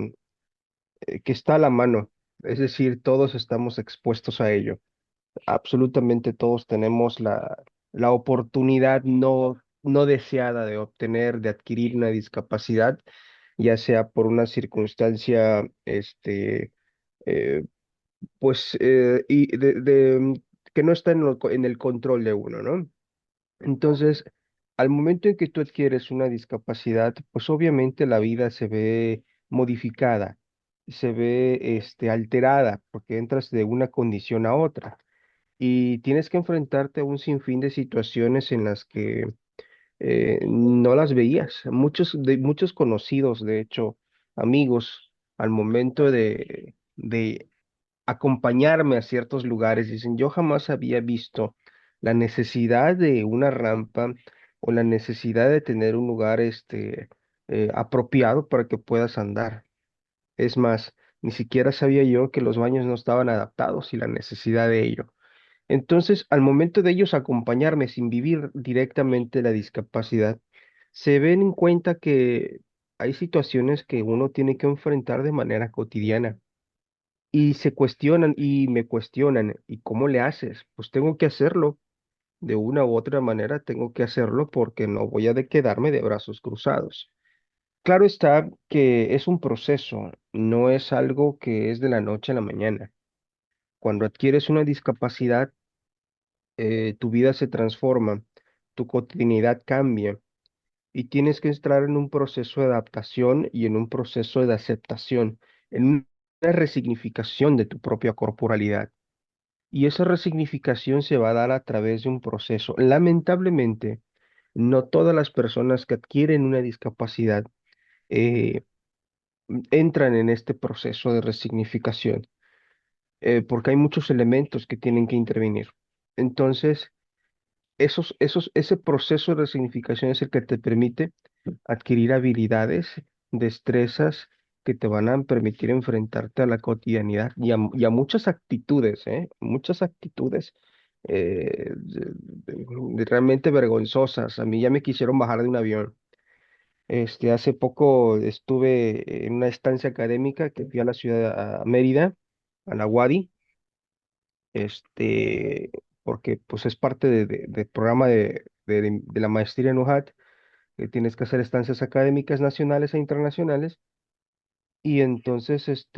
Que está a la mano. Es decir, todos estamos expuestos a ello. Absolutamente todos tenemos la oportunidad no deseada de obtener, de adquirir una discapacidad, ya sea por una circunstancia, eh, que no está en el control de uno, ¿no? Entonces, al momento en que tú adquieres una discapacidad, pues obviamente la vida se ve modificada, se ve alterada, porque entras de una condición a otra y tienes que enfrentarte a un sinfín de situaciones en las que no las veías. Muchos conocidos, de hecho, amigos, al momento de acompañarme a ciertos lugares, dicen, yo jamás había visto la necesidad de una rampa o la necesidad de tener un lugar apropiado para que puedas andar. Es más, ni siquiera sabía yo que los baños no estaban adaptados y la necesidad de ello. Entonces, al momento de ellos acompañarme sin vivir directamente la discapacidad, se ven en cuenta que hay situaciones que uno tiene que enfrentar de manera cotidiana y se cuestionan y me cuestionan, ¿y cómo le haces? Pues tengo que hacerlo, de una u otra manera tengo que hacerlo porque no voy a quedarme de brazos cruzados. Claro está que es un proceso, no es algo que es de la noche a la mañana. Cuando adquieres una discapacidad, tu vida se transforma, tu cotidianidad cambia y tienes que entrar en un proceso de adaptación y en un proceso de aceptación, en una resignificación de tu propia corporalidad. Y esa resignificación se va a dar a través de un proceso. Lamentablemente, no todas las personas que adquieren una discapacidad eh, entran en este proceso de resignificación, porque hay muchos elementos que tienen que intervenir. Entonces, ese proceso de resignificación es el que te permite adquirir habilidades, destrezas que te van a permitir enfrentarte a la cotidianidad y a muchas actitudes, ¿eh? Muchas actitudes realmente vergonzosas. A mí ya me quisieron bajar de un avión. Hace poco estuve en una estancia académica que fui a la ciudad, a Mérida, a la UADY, este, porque pues es parte del programa de la maestría en UJAT, que tienes que hacer estancias académicas nacionales e internacionales. Y entonces,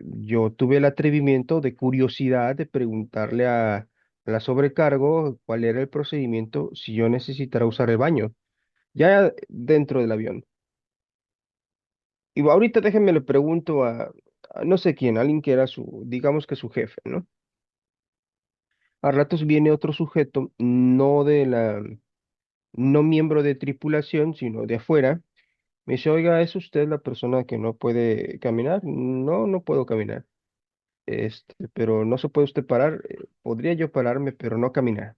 yo tuve el atrevimiento de curiosidad de preguntarle a la sobrecargo cuál era el procedimiento si yo necesitara usar el baño, ya dentro del avión. Y ahorita déjenme le pregunto a no sé quién, alguien que era digamos que su jefe, ¿no? A ratos viene otro sujeto, no miembro de tripulación, sino de afuera. Me dice, oiga, ¿es usted la persona que no puede caminar? No, no puedo caminar. Pero no se puede usted parar. Podría yo pararme, pero no caminar.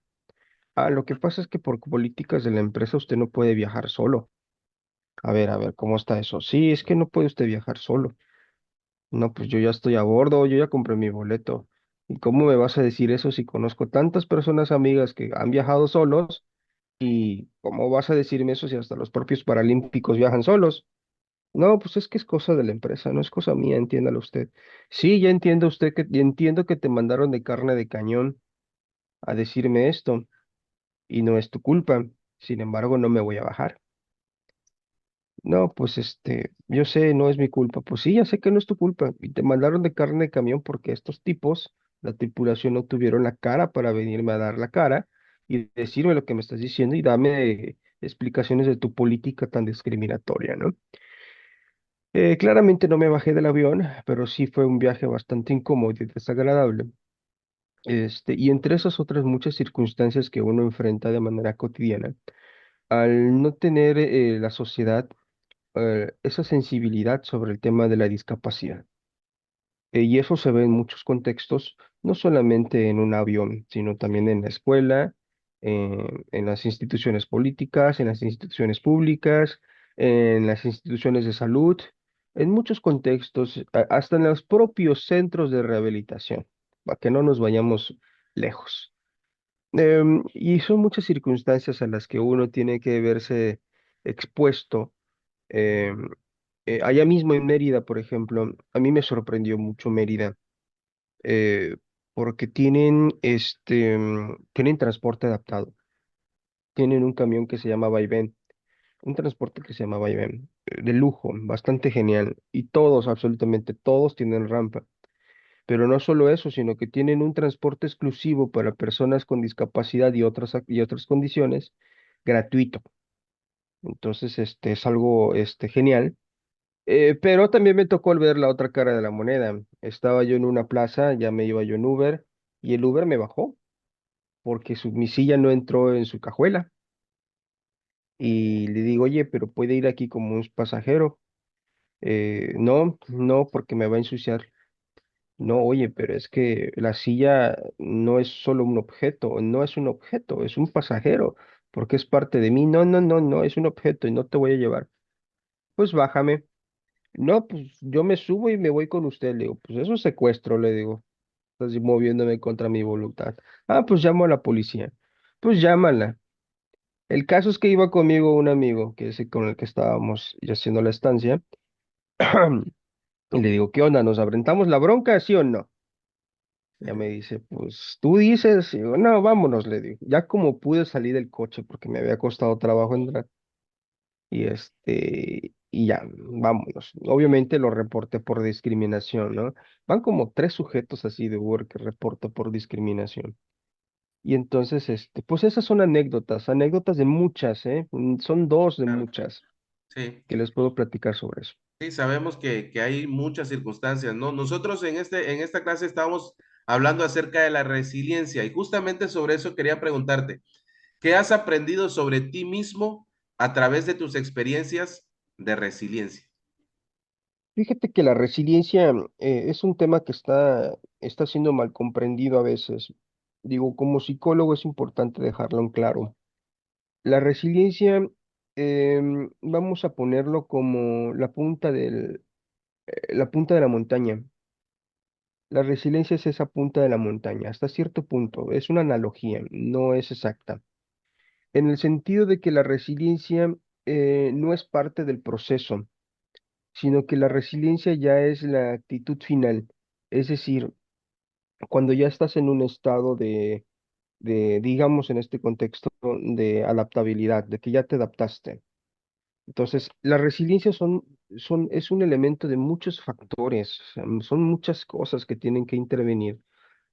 Ah, lo que pasa es que por políticas de la empresa usted no puede viajar solo. A ver, ¿cómo está eso? Sí, es que no puede usted viajar solo. No, pues yo ya estoy a bordo, yo ya compré mi boleto. ¿Y cómo me vas a decir eso si conozco tantas personas amigas que han viajado solos? ¿Y cómo vas a decirme eso si hasta los propios paralímpicos viajan solos? No, pues es que es cosa de la empresa, no es cosa mía, entiéndalo usted. Sí, ya entiendo que te mandaron de carne de cañón a decirme esto y no es tu culpa. Sin embargo, no me voy a bajar. No, pues yo sé, no es mi culpa. Pues sí, ya sé que no es tu culpa. Y te mandaron de carne de camión porque estos tipos, la tripulación, no tuvieron la cara para venirme a dar la cara y decirme lo que me estás diciendo y dame explicaciones de tu política tan discriminatoria, ¿no? Claramente no me bajé del avión, pero sí fue un viaje bastante incómodo y desagradable. Y entre esas otras muchas circunstancias que uno enfrenta de manera cotidiana, al no tener la sociedad esa sensibilidad sobre el tema de la discapacidad. Y eso se ve en muchos contextos, no solamente en un avión, sino también en la escuela, en las instituciones políticas, en las instituciones públicas, en las instituciones de salud, en muchos contextos, hasta en los propios centros de rehabilitación, para que no nos vayamos lejos. Y son muchas circunstancias a las que uno tiene que verse expuesto. em, Allá mismo en Mérida, por ejemplo, a mí me sorprendió mucho Mérida, eh, porque tienen transporte adaptado. Tienen un camión que se llama Vaivén, un transporte que se llama Vaivén. de lujo, bastante genial. Y todos, absolutamente todos tienen rampa. Pero no solo eso, sino que tienen un transporte exclusivo para personas con discapacidad y otras condiciones, gratuito. Entonces, es algo, genial. Pero también me tocó ver la otra cara de la moneda. Estaba yo en una plaza, ya me iba yo en Uber, y el Uber me bajó porque mi silla no entró en su cajuela. Y le digo, oye, pero puede ir aquí como un pasajero. No, no, porque me va a ensuciar. No, oye, pero es que la silla no es solo un objeto, no es un objeto, es un pasajero, porque es parte de mí. No, no, no, no, es un objeto y no te voy a llevar. Pues bájame. No, pues yo me subo y me voy con usted. Le digo, pues es un secuestro, le digo. Estás moviéndome contra mi voluntad. Ah, pues llamo a la policía. Pues llámala. El caso es que iba conmigo un amigo, que es el con el que estábamos ya haciendo la estancia, y le digo, ¿qué onda? ¿Nos aventamos la bronca, sí o no? Ya me dice, pues tú dices, y digo, no, vámonos, le digo. Ya como pude salir del coche porque me había costado trabajo entrar, y ya, vámonos. Obviamente lo reporté por discriminación, ¿no? Van como tres sujetos así de Uber que reporto por discriminación. Y entonces, pues esas son anécdotas de muchas, ¿eh? Son dos de Claro, muchas sí. que les puedo platicar sobre eso. Sí, sabemos que hay muchas circunstancias, ¿no? Nosotros en esta clase estábamos hablando acerca de la resiliencia y justamente sobre eso quería preguntarte, ¿qué has aprendido sobre ti mismo a través de tus experiencias de resiliencia? Fíjate que la resiliencia es un tema que está siendo mal comprendido a veces. Digo, como psicólogo es importante dejarlo en claro. La resiliencia, vamos a ponerlo como la punta de la montaña. La resiliencia es esa punta de la montaña, hasta cierto punto. Es una analogía, no es exacta. En el sentido de que la resiliencia no es parte del proceso, sino que la resiliencia ya es la actitud final. Es decir, cuando ya estás en un estado digamos en este contexto, de adaptabilidad, de que ya te adaptaste. Entonces, la resiliencia es un elemento de muchos factores, o sea, son muchas cosas que tienen que intervenir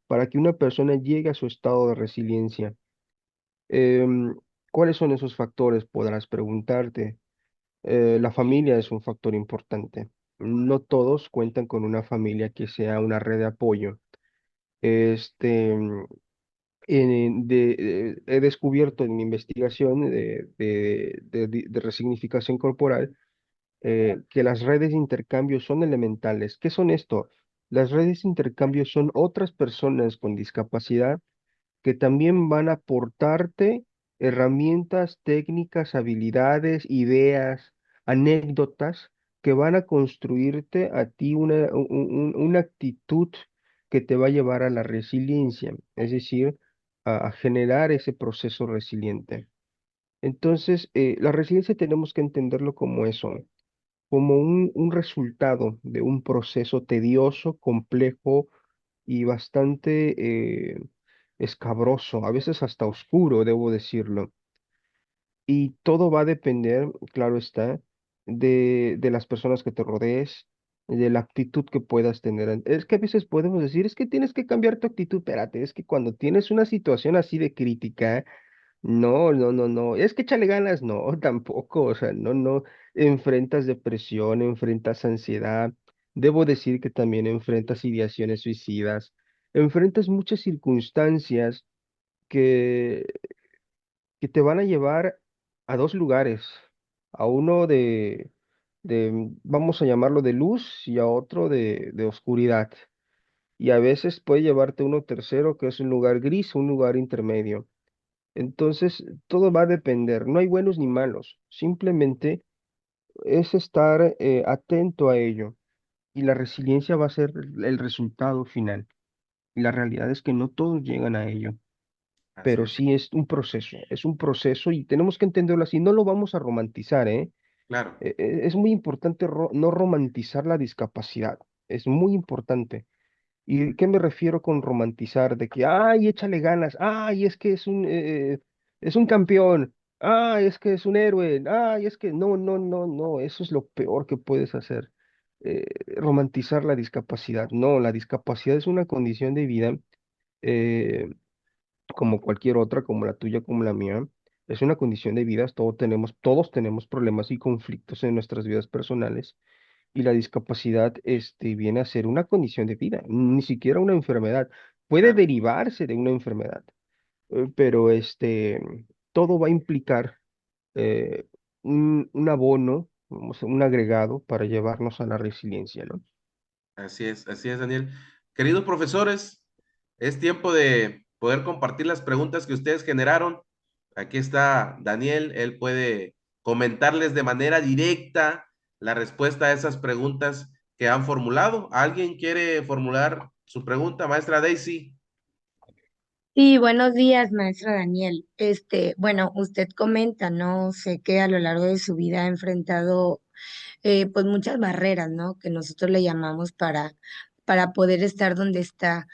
para que una persona llegue a su estado de resiliencia. Em, ¿Cuáles son esos factores? Podrás preguntarte. La familia es un factor importante. No todos cuentan con una familia que sea una red de apoyo. Este, He descubierto en mi investigación de resignificación corporal que las redes de intercambio son elementales. ¿Qué son esto? Las redes de intercambio son otras personas con discapacidad que también van a aportarte herramientas, técnicas, habilidades, ideas, anécdotas que van a construirte a ti una actitud que te va a llevar a la resiliencia, es decir, a generar ese proceso resiliente. Entonces, la resiliencia tenemos que entenderlo como eso, como un resultado de un proceso tedioso, complejo y bastante escabroso, a veces hasta oscuro, debo decirlo. Y todo va a depender, claro está, de las personas que te rodees, de la actitud que puedas tener. Es que a veces podemos decir, es que tienes que cambiar tu actitud. Espérate, es que cuando tienes una situación así de crítica, no, no, no, no. Es que échale ganas, no, tampoco. O sea, no, no. Enfrentas depresión, enfrentas ansiedad. Debo decir que también enfrentas ideaciones suicidas. Enfrentas muchas circunstancias que, que te van a llevar a dos lugares. A uno vamos a llamarlo de luz y a otro de oscuridad. Y a veces puede llevarte a uno tercero, que es un lugar gris, un lugar intermedio. Entonces, todo va a depender, no hay buenos ni malos, simplemente es estar atento a ello y la resiliencia va a ser el resultado final. Y la realidad es que no todos llegan a ello, Así pero es, sí es un proceso y tenemos que entenderlo así, no lo vamos a romantizar, ¿eh? claro. Es muy importante no romantizar la discapacidad, es muy importante. ¿Y qué me refiero con romantizar? De que, ay, échale ganas, ay, es que es un campeón. Es que es un héroe, es que no, no, no, no, eso es lo peor que puedes hacer. Romantizar la discapacidad. No, la discapacidad es una condición de vida eh, como cualquier otra, como la tuya, como la mía. Es una condición de vida, todos tenemos problemas y conflictos en nuestras vidas personales y la discapacidad viene a ser una condición de vida, ni siquiera una enfermedad. Puede Claro. derivarse de una enfermedad, pero todo va a implicar eh, un abono, un agregado para llevarnos a la resiliencia, ¿no? Así es, Daniel. Queridos profesores, es tiempo de poder compartir las preguntas que ustedes generaron. Aquí está Daniel, él puede comentarles de manera directa la respuesta a esas preguntas que han formulado. ¿Alguien quiere formular su pregunta, maestra Daisy? Sí, buenos días, maestro Daniel. Bueno, usted comenta, ¿no? Sé que a lo largo de su vida ha enfrentado pues muchas barreras, ¿no? Que nosotros le llamamos para poder estar donde está.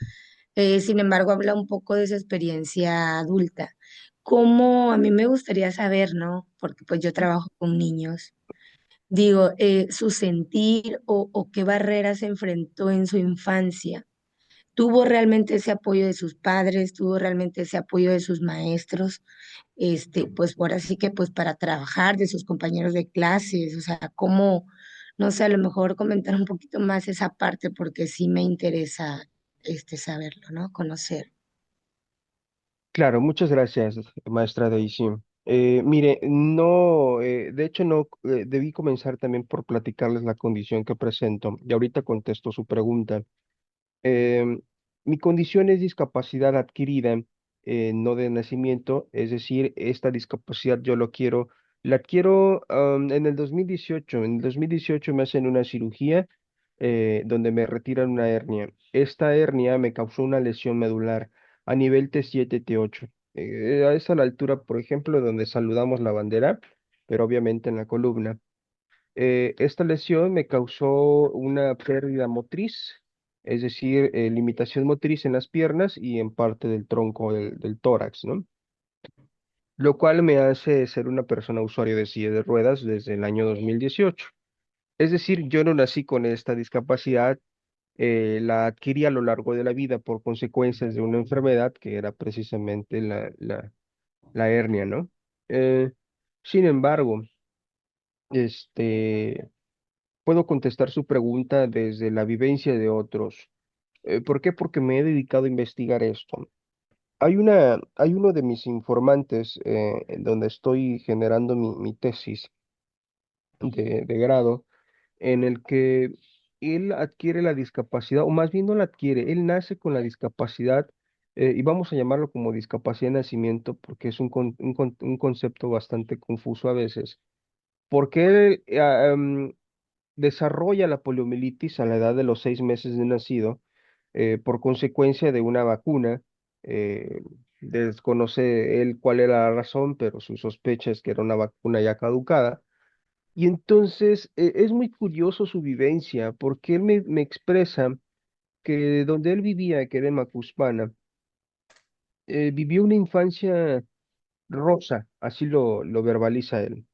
Sin embargo, habla un poco de su experiencia adulta. ¿Cómo a mí me gustaría saber, ¿no? Porque pues yo trabajo con niños. Digo, su sentir o qué barreras enfrentó en su infancia. ¿Tuvo realmente ese apoyo de sus padres? ¿Tuvo realmente ese apoyo de sus maestros? Pues ahora sí que pues para trabajar, de sus compañeros de clases, o sea, cómo, no sé, a lo mejor comentar un poquito más esa parte porque sí me interesa saberlo, ¿no? Conocer. Claro, muchas gracias, maestra Daisy. Mire, no, de hecho no, debí comenzar también por platicarles la condición que presento y ahorita contesto su pregunta. Em, Mi condición es discapacidad adquirida, no de nacimiento, es decir, esta discapacidad la adquiero en el 2018. En el 2018 me hacen una cirugía donde me retiran una hernia. Esta hernia me causó una lesión medular a nivel T7, T8. Es a la altura, por ejemplo, donde saludamos la bandera, pero obviamente en la columna. Esta lesión me causó una pérdida motriz, es decir, limitación motriz en las piernas y en parte del tronco del tórax, ¿no? Lo cual me hace ser una persona usuario de silla de ruedas desde el año 2018. Es decir, yo no nací con esta discapacidad, la adquirí a lo largo de la vida por consecuencias de una enfermedad que era precisamente la hernia, ¿no? Eh, Sin embargo, este, puedo contestar su pregunta desde la vivencia de otros. ¿Por qué? Porque me he dedicado a investigar esto. Hay uno de mis informantes en donde estoy generando mi tesis de grado, en el que él adquiere la discapacidad, o más bien no la adquiere, él nace con la discapacidad, y vamos a llamarlo como discapacidad de nacimiento, porque es un concepto bastante confuso a veces, porque él desarrolla la poliomielitis a la edad de los 6 meses de nacido por consecuencia de una vacuna. eh, Desconoce él cuál era la razón, pero su sospecha es que era una vacuna ya caducada. Y entonces es muy curioso su vivencia, porque él me expresa que donde él vivía, que era en Macuspana, vivió una infancia rosa, así lo verbaliza él,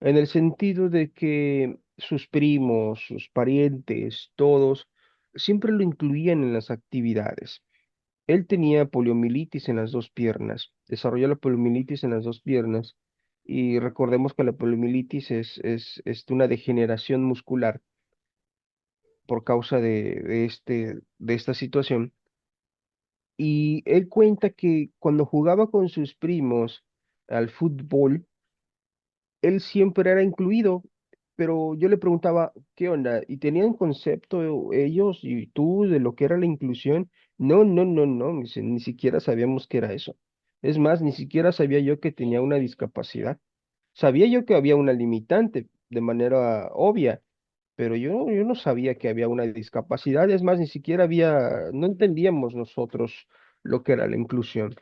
en el sentido de que sus primos, sus parientes, todos, siempre lo incluían en las actividades. Él tenía poliomielitis en las dos piernas, desarrolló la poliomielitis en las dos piernas, y recordemos que la poliomielitis es una degeneración muscular por causa de esta situación. Y él cuenta que cuando jugaba con sus primos al fútbol, él siempre era incluido, pero yo le preguntaba, ¿qué onda? ¿Y tenían concepto ellos y tú de lo que era la inclusión? No, no, no, no, me dice, ni siquiera sabíamos qué era eso. Es más, ni siquiera sabía yo que tenía una discapacidad. Sabía yo que había una limitante de manera obvia, pero yo no sabía que había una discapacidad. Es más, ni siquiera no entendíamos nosotros lo que era la inclusión.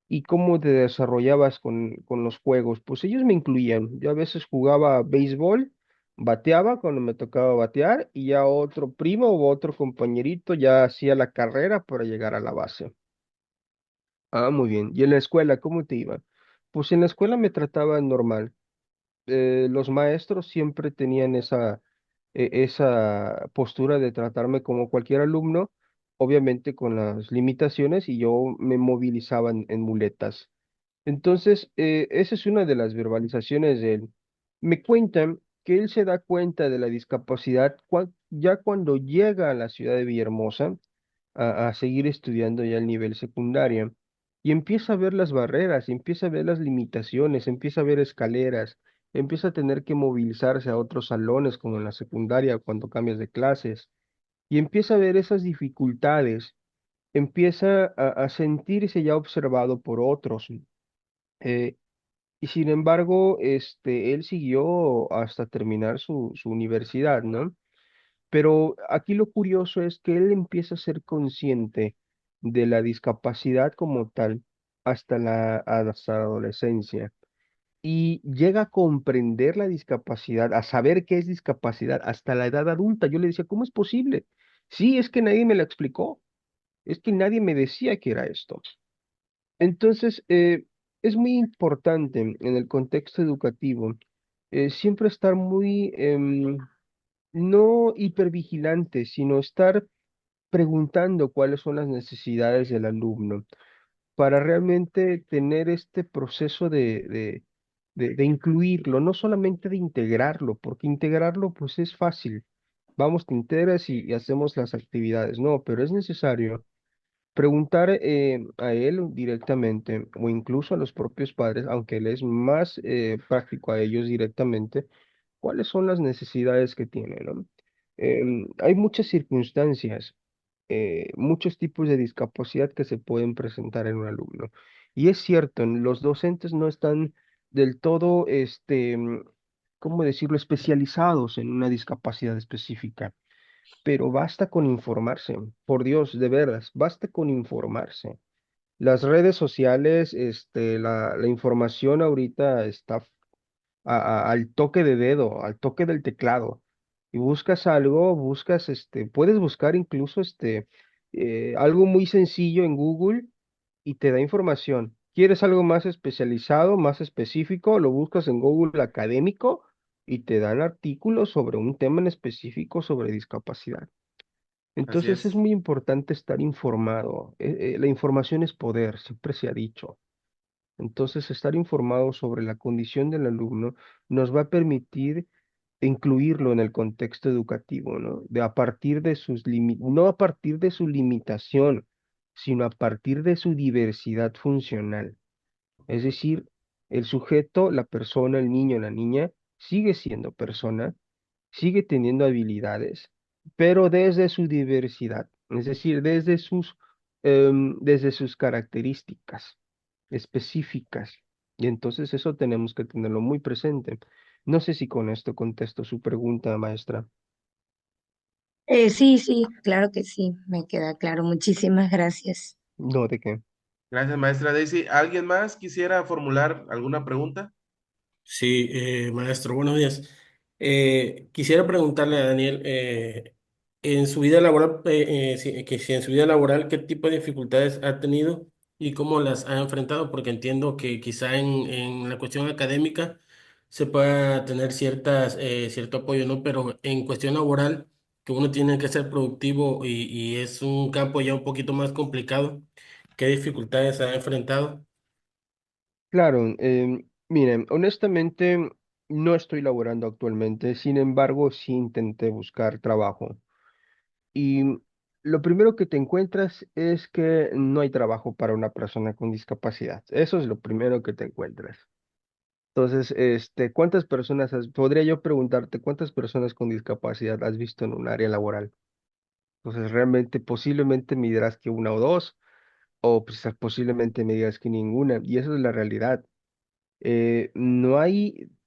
¿Y cómo te desarrollabas con los juegos? Pues ellos me incluían. Yo a veces jugaba béisbol, bateaba cuando me tocaba batear y ya otro primo o otro compañerito ya hacía la carrera para llegar a la base. Ah, muy bien. ¿Y en la escuela cómo te iba? Pues en la escuela me trataban normal. Los maestros siempre tenían esa postura de tratarme como cualquier alumno, obviamente con las limitaciones, y yo me movilizaba en muletas. Entonces, esa es una de las verbalizaciones de él. Me cuentan que él se da cuenta de la discapacidad ya cuando llega a la ciudad de Villahermosa a seguir estudiando ya el nivel secundario y empieza a ver las barreras, empieza a ver las limitaciones, empieza a ver escaleras, empieza a tener que movilizarse a otros salones como en la secundaria cuando cambias de clases y empieza a ver esas dificultades, empieza a sentirse ya observado por otros. eh, y sin embargo, él siguió hasta terminar su universidad, ¿no? Pero aquí lo curioso es que él empieza a ser consciente de la discapacidad como tal hasta la adolescencia y llega a comprender la discapacidad, a saber qué es discapacidad hasta la edad adulta. Yo le decía, ¿cómo es posible? Sí, es que nadie me lo explicó, es que nadie me decía que era esto. Entonces, es muy importante en el contexto educativo siempre estar muy, no hipervigilante, sino estar preguntando cuáles son las necesidades del alumno para realmente tener este proceso de incluirlo, no solamente de integrarlo, porque integrarlo pues es fácil. Vamos, te integras y hacemos las actividades. No, pero es necesario preguntar a él directamente o incluso a los propios padres, aunque él es más práctico a ellos directamente, cuáles son las necesidades que tiene, ¿no? Hay muchas circunstancias, muchos tipos de discapacidad que se pueden presentar en un alumno. Y es cierto, los docentes no están del todo, ¿cómo decirlo?, especializados en una discapacidad específica, pero basta con informarse, por Dios, de veras, basta con informarse. Las redes sociales, la información ahorita está al toque de dedo, al toque del teclado. Y buscas algo, puedes buscar incluso algo muy sencillo en Google y te da información. ¿Quieres algo más especializado, más específico? Lo buscas en Google académico y te dan artículos sobre un tema en específico sobre discapacidad. Así Entonces es es. muy importante estar informado. La información es poder, siempre se ha dicho. Entonces, estar informado sobre la condición del alumno nos va a permitir incluirlo en el contexto educativo, ¿no? A partir de no a partir de su limitación, sino a partir de su diversidad funcional. Es decir, el sujeto, la persona, el niño, la niña, sigue siendo persona, sigue teniendo habilidades, pero desde su diversidad, es decir, desde sus características específicas. Y entonces eso tenemos que tenerlo muy presente. No sé si con esto contesto su pregunta, maestra. Sí, sí, claro que sí, me queda claro. Muchísimas gracias. No, ¿de qué? Gracias, maestra Daisy. ¿Alguien más quisiera formular alguna pregunta? Sí, maestro, buenos días. Quisiera preguntarle a Daniel, en su vida laboral, si en su vida laboral, ¿qué tipo de dificultades ha tenido y cómo las ha enfrentado? Porque entiendo que quizá en la cuestión académica se pueda tener cierto apoyo, ¿no? Pero en cuestión laboral, que uno tiene que ser productivo y es un campo ya un poquito más complicado, ¿qué dificultades ha enfrentado? Claro, miren, honestamente no estoy laborando actualmente, sin embargo, sí intenté buscar trabajo. Y lo primero que te encuentras es que no hay trabajo para una persona con discapacidad. Eso es lo primero que te encuentras. Entonces, podría yo preguntarte cuántas personas con discapacidad has visto en un área laboral? Entonces, realmente, posiblemente me dirás que una o dos, o pues, posiblemente me digas que ninguna, y esa es la realidad.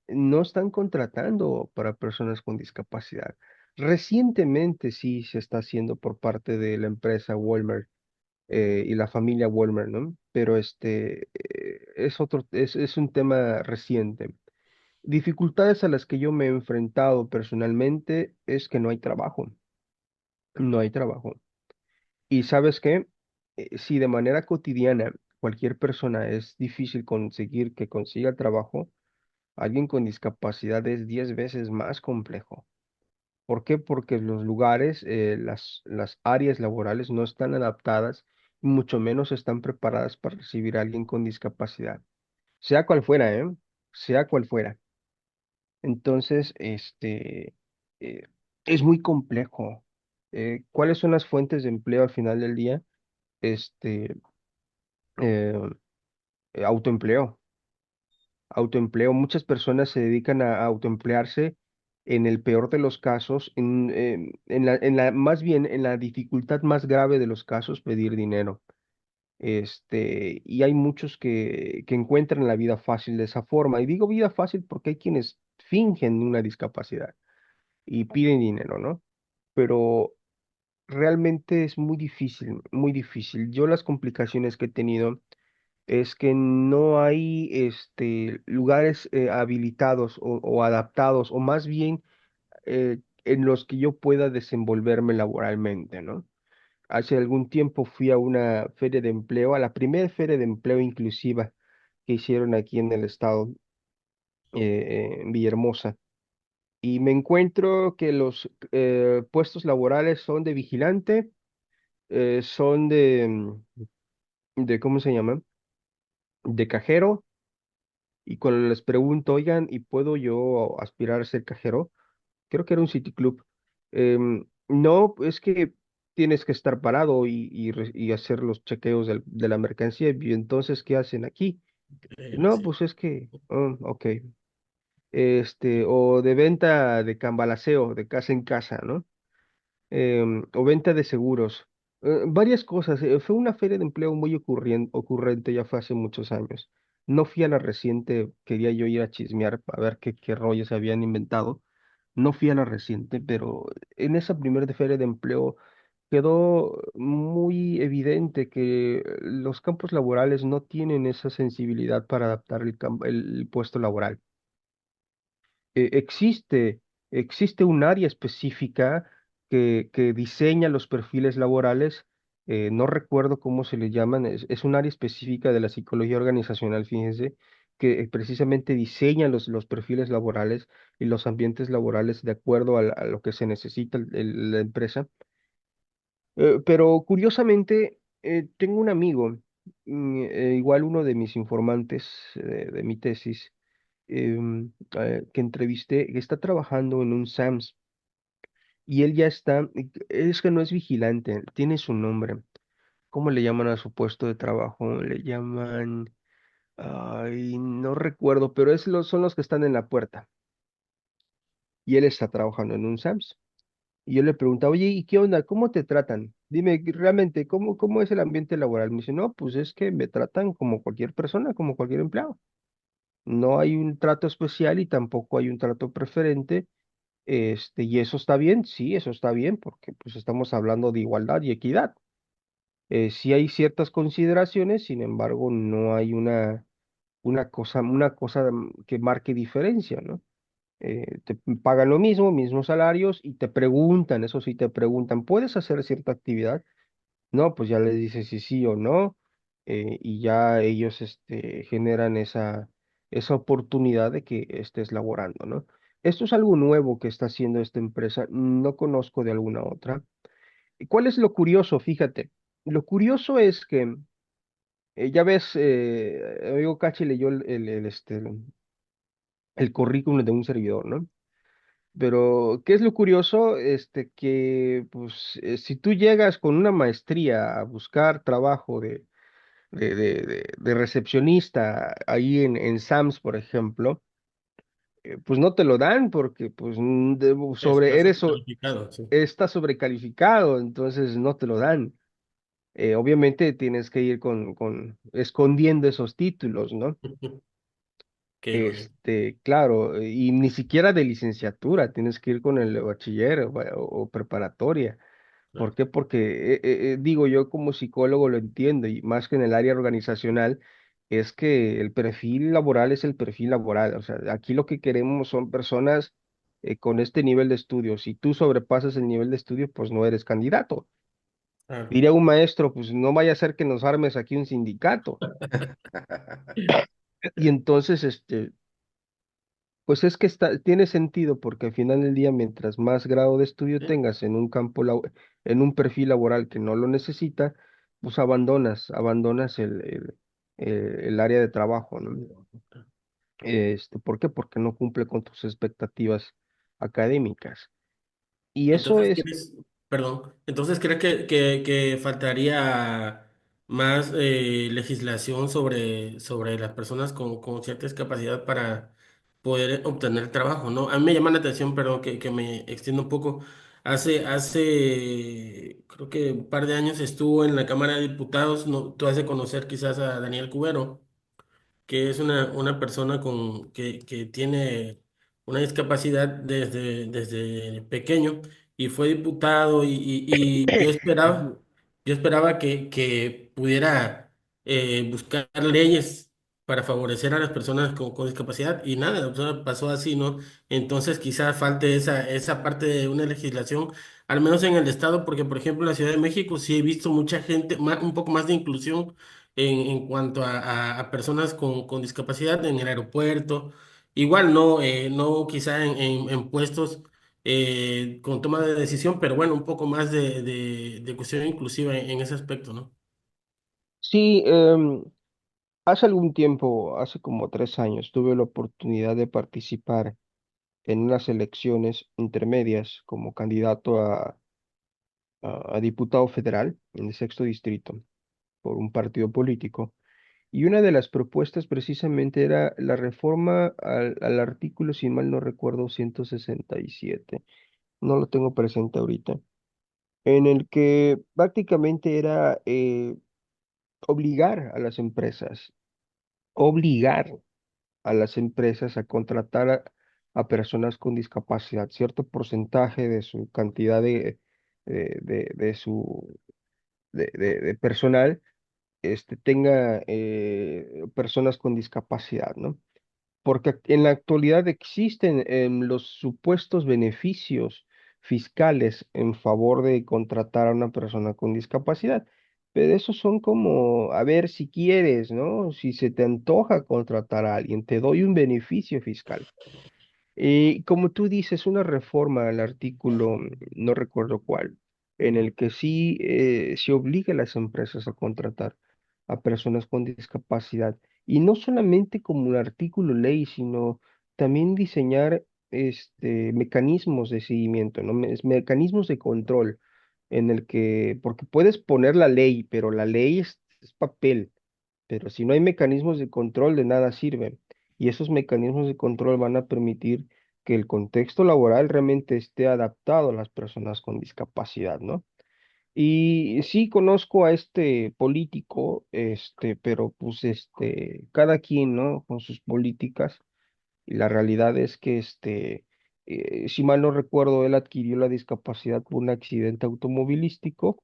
No están contratando para personas con discapacidad. Recientemente sí se está haciendo por parte de la empresa Walmart y la familia Walmart, ¿no? Pero es un tema reciente. Dificultades a las que yo me he enfrentado personalmente es que no hay trabajo, no hay trabajo. Y sabes qué, si de manera cotidiana, cualquier persona es difícil conseguir que consiga trabajo, alguien con discapacidad es 10 veces más complejo. ¿Por qué? Porque los lugares, las áreas laborales no están adaptadas y mucho menos están preparadas para recibir a alguien con discapacidad, sea cual fuera, ¿eh? Sea cual fuera. Entonces, eh, es muy complejo. ¿Cuáles son las fuentes de empleo al final del día? Este, eh, autoempleo. Autoempleo. Muchas personas se dedican a autoemplearse en el peor de los casos, más bien en la dificultad más grave de los casos, pedir dinero. Y hay muchos que encuentran la vida fácil de esa forma. Y digo vida fácil porque hay quienes fingen una discapacidad y piden dinero, ¿no? Pero realmente es muy difícil, muy difícil. Yo las complicaciones que he tenido es que no hay lugares habilitados o adaptados, o más bien en los que yo pueda desenvolverme laboralmente, ¿no? Hace algún tiempo fui a una feria de empleo, a la primera feria de empleo inclusiva que hicieron aquí en el estado, en Villahermosa, y me encuentro que los puestos laborales son de vigilante, son ¿cómo se llama? De cajero. Y cuando les pregunto, oigan, ¿y puedo yo aspirar a ser cajero? Creo que era un City Club. No, es que tienes que estar parado y hacer los chequeos de la mercancía. Y entonces, ¿qué hacen aquí? No, Sí. pues es que, ok. O de venta de cambalaceo, de casa en casa, ¿no? O venta de seguros. Varias cosas. Fue una feria de empleo muy ocurrente, ya fue hace muchos años. No fui a la reciente, quería yo ir a chismear a ver qué rollos habían inventado. No fui a la reciente, pero en esa primera feria de empleo quedó muy evidente que los campos laborales no tienen esa sensibilidad para adaptar el puesto laboral. Existe un área específica que diseña los perfiles laborales, no recuerdo cómo se le llaman, es un área específica de la psicología organizacional, fíjense, que precisamente diseña los perfiles laborales y los ambientes laborales de acuerdo a lo que se necesita la empresa. Pero curiosamente, tengo un amigo, igual uno de mis informantes de mi tesis, que entrevisté, que está trabajando en un SAMS y él ya está, es que no es vigilante, tiene su nombre. ¿Cómo le llaman a su puesto de trabajo? Le llaman, ay, no recuerdo, pero son los que están en la puerta y él está trabajando en un SAMS. Y yo le preguntaba, oye, ¿y qué onda? ¿Cómo te tratan? Dime realmente, ¿cómo es el ambiente laboral? Me dice, no, pues es que me tratan como cualquier persona, como cualquier empleado. No hay un trato especial y tampoco hay un trato preferente. Y eso está bien, sí, eso está bien, porque pues estamos hablando de igualdad y equidad. Sí hay ciertas consideraciones, sin embargo, no hay una cosa que marque diferencia, ¿no? Te pagan lo mismo, mismos salarios, y te preguntan, eso sí, te preguntan, ¿puedes hacer cierta actividad? No, pues ya les dices si sí o no, y ya ellos generan esa oportunidad de que estés laborando, ¿no? Esto es algo nuevo que está haciendo esta empresa, no conozco de alguna otra. ¿Y cuál es lo curioso? Fíjate, lo curioso es que, ya ves, amigo Cachi leyó el currículum de un servidor, ¿no? Pero, ¿qué es lo curioso? Que, pues, si tú llegas con una maestría a buscar trabajo de recepcionista ahí en Sams, por ejemplo, pues no te lo dan porque pues Está sobrecalificado, sí. estás sobrecalificado, entonces no te lo dan. Obviamente tienes que ir con escondiendo esos títulos, ¿no? Qué ironía. Claro, y ni siquiera de licenciatura, tienes que ir con el bachiller o preparatoria. ¿Por Claro. qué? Porque digo, yo como psicólogo lo entiendo, y más que en el área organizacional, es que el perfil laboral es el perfil laboral. O sea, aquí lo que queremos son personas con este nivel de estudio. Si tú sobrepasas el nivel de estudio, pues no eres candidato. Claro. Diría un maestro, pues no vaya a ser que nos armes aquí un sindicato. Y entonces, pues es que tiene sentido porque al final del día, mientras más grado de estudio Sí. tengas en un en un perfil laboral que no lo necesita, pues abandonas el área de trabajo, ¿no? ¿Por qué? Porque no cumple con tus expectativas académicas. Y eso Entonces, es, ¿quieres, perdón, entonces crees que faltaría más legislación sobre las personas con cierta discapacidad para poder obtener trabajo, ¿no? A mí me llama la atención, perdón, que me extiendo un poco. Creo que un par de años estuvo en la Cámara de Diputados, ¿no? Tú has de conocer quizás a Daniel Cubero, que es una persona que tiene una discapacidad desde pequeño y fue diputado y Ujú. yo esperaba que pudiera buscar leyes para favorecer a las personas con discapacidad y nada, o sea, pasó así, ¿no? Entonces quizás falte esa parte de una legislación, al menos en el estado, porque por ejemplo en la Ciudad de México sí he visto mucha gente, un poco más de inclusión en cuanto a personas con discapacidad en el aeropuerto. Igual no quizá en puestos con toma de decisión, pero bueno, un poco más de cuestión inclusiva en ese aspecto, ¿no? Sí, hace algún tiempo, hace como 3 años, tuve la oportunidad de participar en unas elecciones intermedias como candidato a diputado federal en el sexto distrito por un partido político. Y una de las propuestas precisamente era la reforma al artículo, si mal no recuerdo, 167. No lo tengo presente ahorita, en el que prácticamente era obligar a las empresas, obligar a las empresas a contratar a personas con discapacidad, cierto porcentaje de su cantidad de su de personal tenga personas con discapacidad, ¿no? Porque en la actualidad existen los supuestos beneficios fiscales en favor de contratar a una persona con discapacidad, pero esos son como, a ver si quieres, ¿no? Si se te antoja contratar a alguien, te doy un beneficio fiscal. Y como tú dices, una reforma al artículo, no recuerdo cuál, en el que sí se obliga a las empresas a contratar a personas con discapacidad. Y no solamente como un artículo ley, sino también diseñar mecanismos de seguimiento, ¿no? Mecanismos de control en el que, porque puedes poner la ley, pero la ley es papel, pero si no hay mecanismos de control, de nada sirve. Y esos mecanismos de control van a permitir que el contexto laboral realmente esté adaptado a las personas con discapacidad, ¿no? Y sí conozco a este político, pero pues cada quien, ¿no? Con sus políticas. Y la realidad es que si mal no recuerdo, él adquirió la discapacidad por un accidente automovilístico,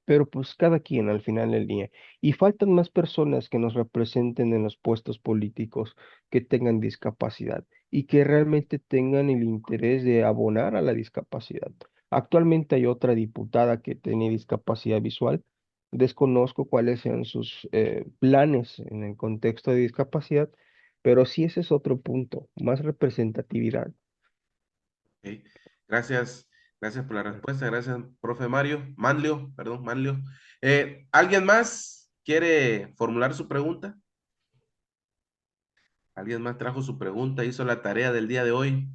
pero pues cada quien al final del día. Y faltan más personas que nos representen en los puestos políticos que tengan discapacidad y que realmente tengan el interés de abonar a la discapacidad. Actualmente hay otra diputada que tiene discapacidad visual. Desconozco cuáles sean sus planes en el contexto de discapacidad, pero sí ese es otro punto, más representatividad. Ok. Gracias, gracias por la respuesta, gracias, profe Mario, Manlio, perdón, Manlio. ¿Alguien más quiere formular su pregunta? ¿Alguien más trajo su pregunta, hizo la tarea del día de hoy?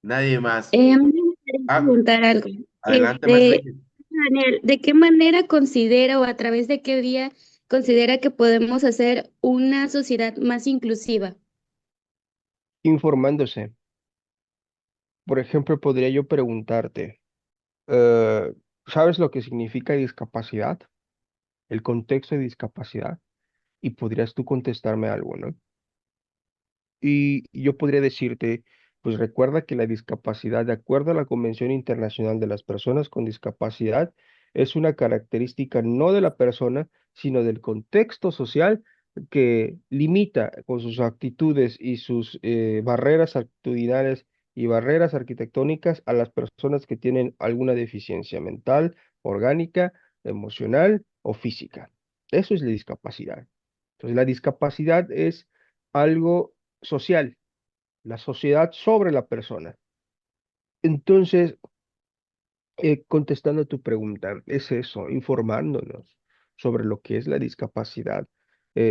Nadie más. A mí me gustaría Ah, preguntar algo. adelante, maestra Ingrid. Daniel, ¿de qué manera considera o a través de qué vía considera que podemos hacer una sociedad más inclusiva? Informándose. Por ejemplo, podría yo preguntarte, eh, ¿sabes lo que significa discapacidad? El contexto de discapacidad. Y podrías tú contestarme algo, ¿no? Y yo podría decirte, pues recuerda que la discapacidad, de acuerdo a la Convención Internacional de las Personas con Discapacidad, es una característica no de la persona, sino del contexto social que limita con sus actitudes y sus barreras actitudinales y barreras arquitectónicas a las personas que tienen alguna deficiencia mental, orgánica, emocional o física. Eso es la discapacidad. Entonces, la discapacidad es algo social, la sociedad sobre la persona. Entonces, contestando a tu pregunta, es eso, informándonos sobre lo que es la discapacidad,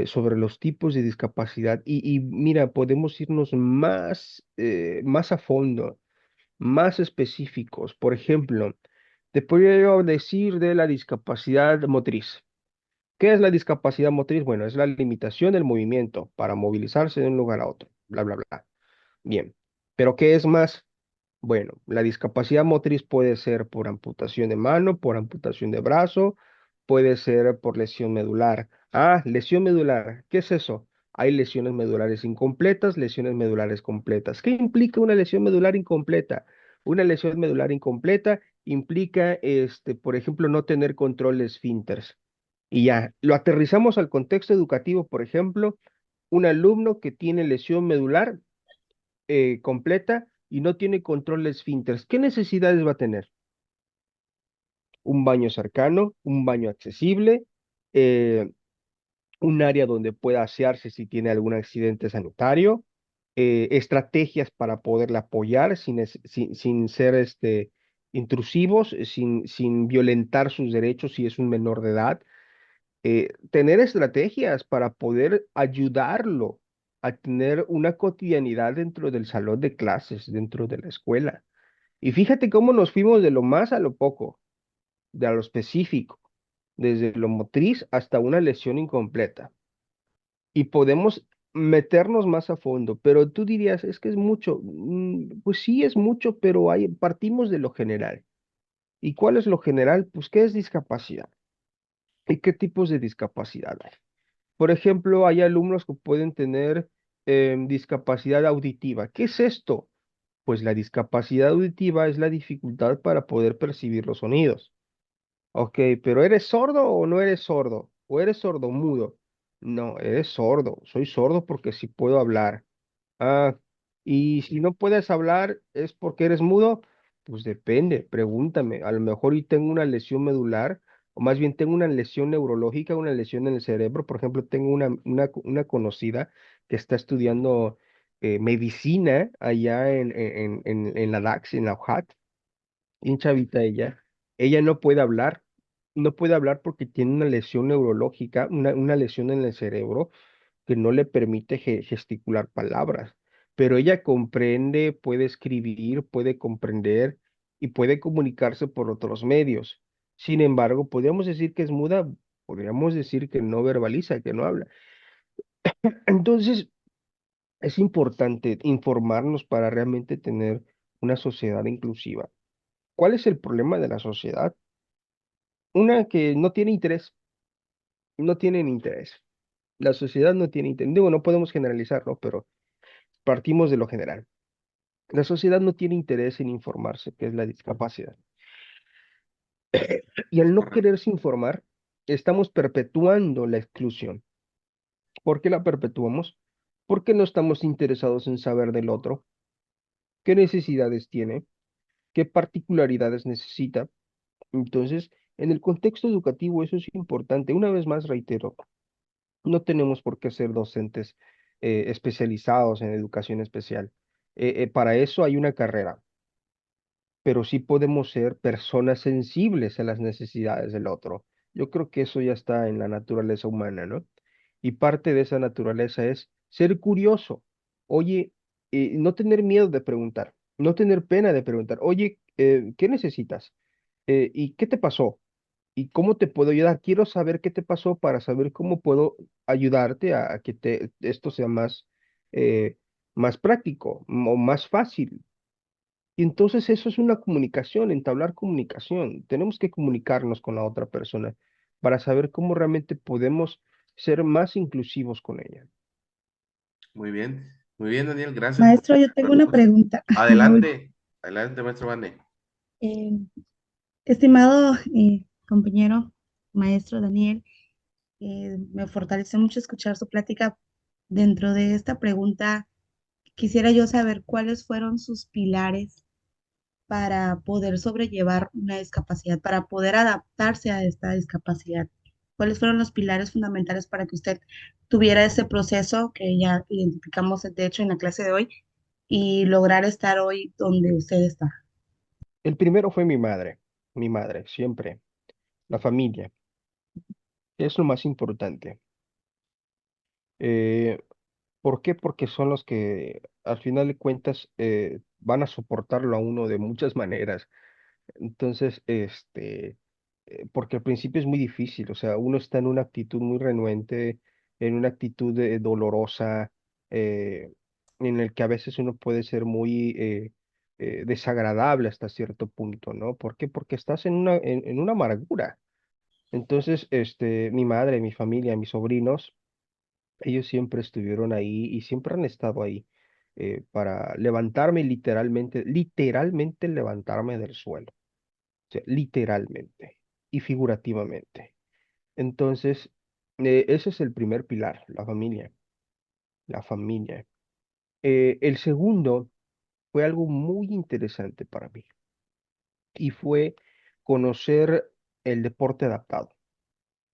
sobre los tipos de discapacidad y mira, podemos irnos más a fondo, más específicos. Por ejemplo, te podría yo decir de la discapacidad motriz. ¿Qué es la discapacidad motriz? Bueno, es la limitación del movimiento para movilizarse de un lugar a otro, bla, bla, bla. Bien, pero ¿qué es más? Bueno, la discapacidad motriz puede ser por amputación de mano, por amputación de brazo, puede ser por lesión medular. Ah, lesión medular, ¿qué es eso? Hay lesiones medulares incompletas, lesiones medulares completas. ¿Qué implica una lesión medular incompleta? Una lesión medular incompleta implica, por ejemplo, no tener control de esfínteres. Y ya, lo aterrizamos al contexto educativo, por ejemplo, un alumno que tiene lesión medular completa y no tiene control de esfínteres, ¿qué necesidades va a tener? Un baño cercano, un baño accesible, eh, un área donde pueda asearse si tiene algún accidente sanitario, estrategias para poderle apoyar sin ser intrusivos, sin violentar sus derechos si es un menor de edad, tener estrategias para poder ayudarlo a tener una cotidianidad dentro del salón de clases, dentro de la escuela. Y fíjate cómo nos fuimos de lo más a lo poco, de a lo específico, desde lo motriz hasta una lesión incompleta. Y podemos meternos más a fondo, pero tú dirías, es que es mucho. Pues sí, es mucho, pero partimos de lo general. ¿Y cuál es lo general? Pues, ¿qué es discapacidad? ¿Y qué tipos de discapacidad hay? Por ejemplo, hay alumnos que pueden tener discapacidad auditiva. ¿Qué es esto? Pues la discapacidad auditiva es la dificultad para poder percibir los sonidos. Ok, pero ¿eres sordo o no eres sordo? ¿O eres sordomudo? No, eres sordo. Soy sordo porque sí puedo hablar. Ah, y si no puedes hablar, ¿es porque eres mudo? Pues depende, pregúntame. A lo mejor y tengo una lesión medular, o más bien tengo una lesión neurológica, una lesión en el cerebro. Por ejemplo, tengo una conocida que está estudiando medicina allá en la DAX, en la UJAT, bien chavita ella. Ella no puede hablar, no puede hablar porque tiene una lesión neurológica, una lesión en el cerebro que no le permite gesticular palabras, pero ella comprende, puede escribir, puede comprender y puede comunicarse por otros medios. Sin embargo, podríamos decir que es muda, podríamos decir que no verbaliza, que no habla. Entonces, es importante informarnos para realmente tener una sociedad inclusiva. ¿Cuál es el problema de la sociedad? Una que no tiene interés, no tienen interés. La sociedad no tiene interés. Digo, no podemos generalizarlo, pero partimos de lo general. La sociedad no tiene interés en informarse, que es la discapacidad. Y al no quererse informar, estamos perpetuando la exclusión. ¿Por qué la perpetuamos? Porque no estamos interesados en saber del otro, qué necesidades tiene, qué particularidades necesita. Entonces, en el contexto educativo eso es importante. Una vez más reitero, no tenemos por qué ser docentes especializados en educación especial. Para eso hay una carrera, pero sí podemos ser personas sensibles a las necesidades del otro. Yo creo que eso ya está en la naturaleza humana, ¿no? Y parte de esa naturaleza es ser curioso. Oye, no tener miedo de preguntar, no tener pena de preguntar. Oye, ¿qué necesitas? ¿Y qué te pasó? ¿Y cómo te puedo ayudar? Quiero saber qué te pasó para saber cómo puedo ayudarte a que esto sea más práctico o más fácil. Y entonces eso es una comunicación, entablar comunicación. Tenemos que comunicarnos con la otra persona para saber cómo realmente podemos ser más inclusivos con ella. Muy bien, Daniel, gracias por Maestro, yo tu tengo una respuesta. pregunta. Adelante, adelante, maestro Vane. Eh, Estimado compañero, maestro Daniel, me fortalece mucho escuchar su plática dentro de esta pregunta. Quisiera yo saber cuáles fueron sus pilares para poder sobrellevar una discapacidad, para poder adaptarse a esta discapacidad. ¿Cuáles fueron los pilares fundamentales para que usted tuviera ese proceso que ya identificamos, de hecho, en la clase de hoy y lograr estar hoy donde usted está? El primero fue mi madre, siempre, la familia, es lo más importante. Eh, ¿Por qué? Porque son los que al final de cuentas van a soportarlo a uno de muchas maneras. Entonces, porque al principio es muy difícil, o sea, uno está en una actitud muy renuente, en una actitud dolorosa, eh, en el que a veces uno puede ser muy desagradable hasta cierto punto, ¿no? ¿Por qué? Porque estás en una amargura. Entonces, mi madre, mi familia, mis sobrinos, ellos siempre estuvieron ahí y siempre han estado ahí para levantarme literalmente, literalmente levantarme del suelo, o sea, literalmente y figurativamente. Entonces, ese es el primer pilar, la familia, la familia. El segundo fue algo muy interesante para mí y fue conocer el deporte adaptado,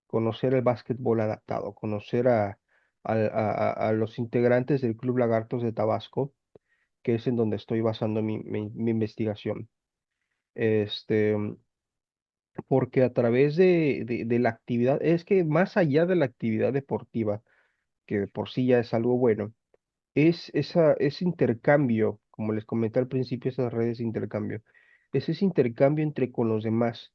conocer el básquetbol adaptado, conocer a los integrantes del Club Lagartos de Tabasco, que es en donde estoy basando mi investigación. Este, Porque a través de la actividad, es que más allá de la actividad deportiva, que de por sí ya es algo bueno, ese intercambio, como les comenté al principio, esas redes de intercambio, es ese intercambio entre con los demás.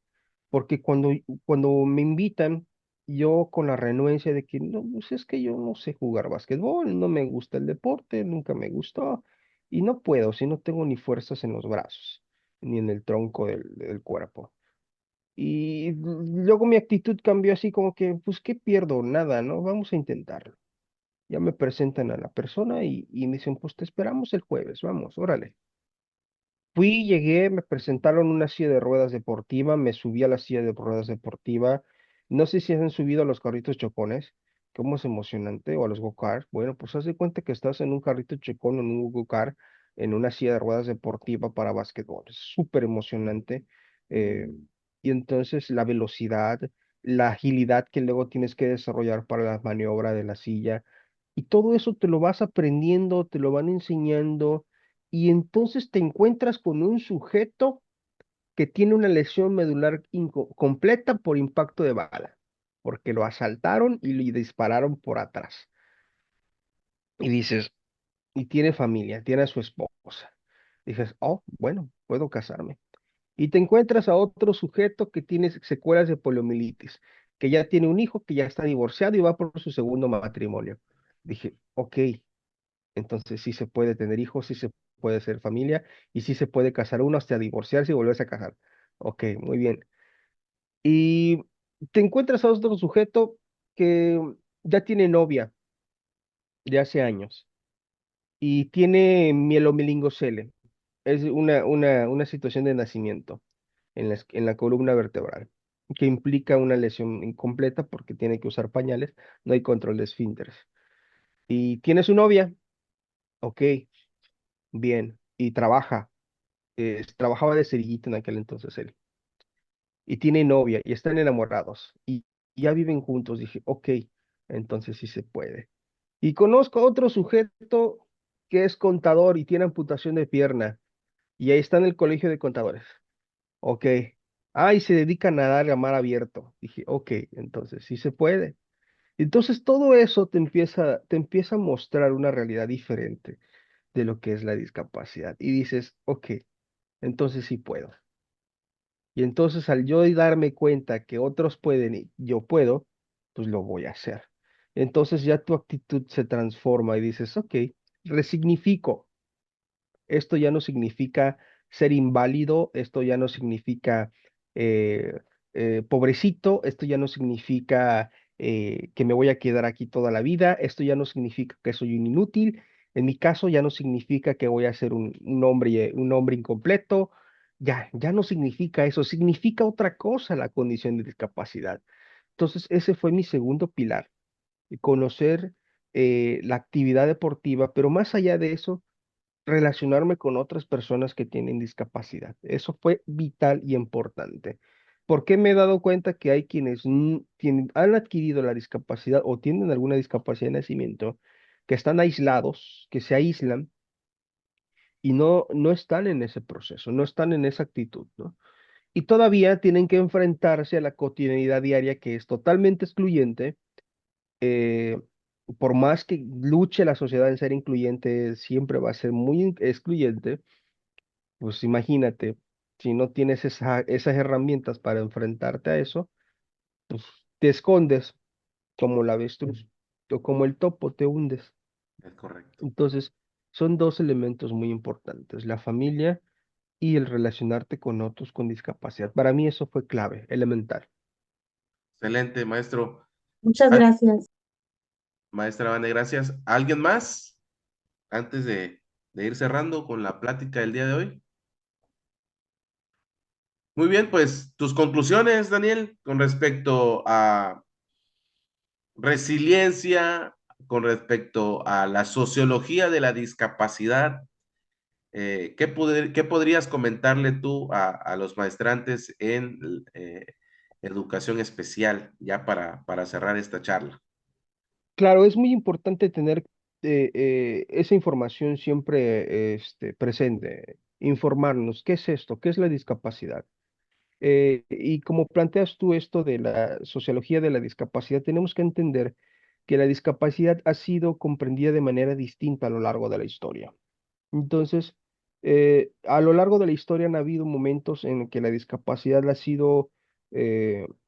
Porque cuando me invitan, yo con la renuencia de que no, pues es que yo no sé jugar básquetbol, no me gusta el deporte, nunca me gustó, y no puedo, si no tengo ni fuerzas en los brazos, ni en el tronco del cuerpo. Y luego mi actitud cambió así como que, pues, ¿qué pierdo? Nada, ¿no? Vamos a intentarlo. Ya me presentan a la persona y me dicen, pues te esperamos el jueves, vamos, órale. Fui, llegué, me presentaron una silla de ruedas deportiva, me subí a la silla de ruedas deportiva. No sé si han subido a los carritos chocones, cómo es emocionante, o a los go-kart. Bueno, pues haz de cuenta que estás en un carrito chocón, en un go-kart, en una silla de ruedas deportiva para básquetbol. Es súper emocionante. eh, y entonces la velocidad, la agilidad que luego tienes que desarrollar para la maniobra de la silla, y todo eso te lo vas aprendiendo, te lo van enseñando y entonces te encuentras con un sujeto que tiene una lesión medular completa por impacto de bala, porque lo asaltaron y le dispararon por atrás. Y dices, y tiene familia, tiene a su esposa. Dices, oh, bueno, puedo casarme. Y te encuentras a otro sujeto que tiene secuelas de poliomielitis, que ya tiene un hijo, que ya está divorciado y va por su segundo matrimonio. Dije, ok, entonces sí se puede tener hijos, sí se puede ser familia y sí se puede casar uno hasta divorciarse y volverse a casar. Ok, muy bien. Y te encuentras a otro sujeto que ya tiene novia de hace años y tiene mielomeningocele. Es una situación de nacimiento en la columna vertebral que implica una lesión incompleta porque tiene que usar pañales, no hay control de esfínteres. Y tiene su novia, ok, bien, y trabaja. Trabajaba de cerillito en aquel entonces él, y tiene novia, y están enamorados, y ya viven juntos. Dije, ok, entonces sí se puede. Y conozco a otro sujeto que es contador y tiene amputación de pierna, y ahí está en el colegio de contadores. Ok. Ah, y se dedica a nadar a mar abierto. Dije, ok, entonces sí se puede. Entonces todo eso te empieza a mostrar una realidad diferente de lo que es la discapacidad. Y dices, ok, entonces sí puedo. Y entonces al yo darme cuenta que otros pueden y yo puedo, pues lo voy a hacer. Entonces ya tu actitud se transforma y dices, ok, resignifico. Esto ya no significa ser inválido, esto ya no significa eh, pobrecito, esto ya no significa que me voy a quedar aquí toda la vida, esto ya no significa que soy un inútil, en mi caso ya no significa que voy a ser un hombre incompleto, ya no significa eso, significa otra cosa la condición de discapacidad. Entonces, ese fue mi segundo pilar, conocer la actividad deportiva, pero más allá de eso, relacionarme con otras personas que tienen discapacidad. Eso fue vital y importante. Porque me he dado cuenta que hay quienes han adquirido la discapacidad o tienen alguna discapacidad de nacimiento, que están aislados, que se aíslan y no están en ese proceso, no están en esa actitud, ¿no? Y todavía tienen que enfrentarse a la cotidianidad diaria que es totalmente excluyente. eh, por más que luche la sociedad en ser incluyente, siempre va a ser muy excluyente. Pues imagínate, si no tienes esas herramientas para enfrentarte a eso, pues te escondes como la avestruz o como el topo, te hundes. Es correcto. Entonces, son dos elementos muy importantes, la familia y el relacionarte con otros con discapacidad. Para mí eso fue clave, elemental. Excelente, maestro. Muchas Ah, gracias. maestra Vane, gracias. ¿Alguien más antes de ir cerrando con la plática del día de hoy? Muy bien, pues tus conclusiones, Daniel, con respecto a resiliencia, con respecto a la sociología de la discapacidad. ¿Qué podrías comentarle tú a los maestrantes en educación especial ya para cerrar esta charla? Claro, es muy importante tener esa información siempre presente, informarnos, ¿qué es esto? ¿Qué es la discapacidad? Y como planteas tú esto de la sociología de la discapacidad, tenemos que entender que la discapacidad ha sido comprendida de manera distinta a lo largo de la historia. Entonces, a lo largo de la historia han habido momentos en que la discapacidad ha sido,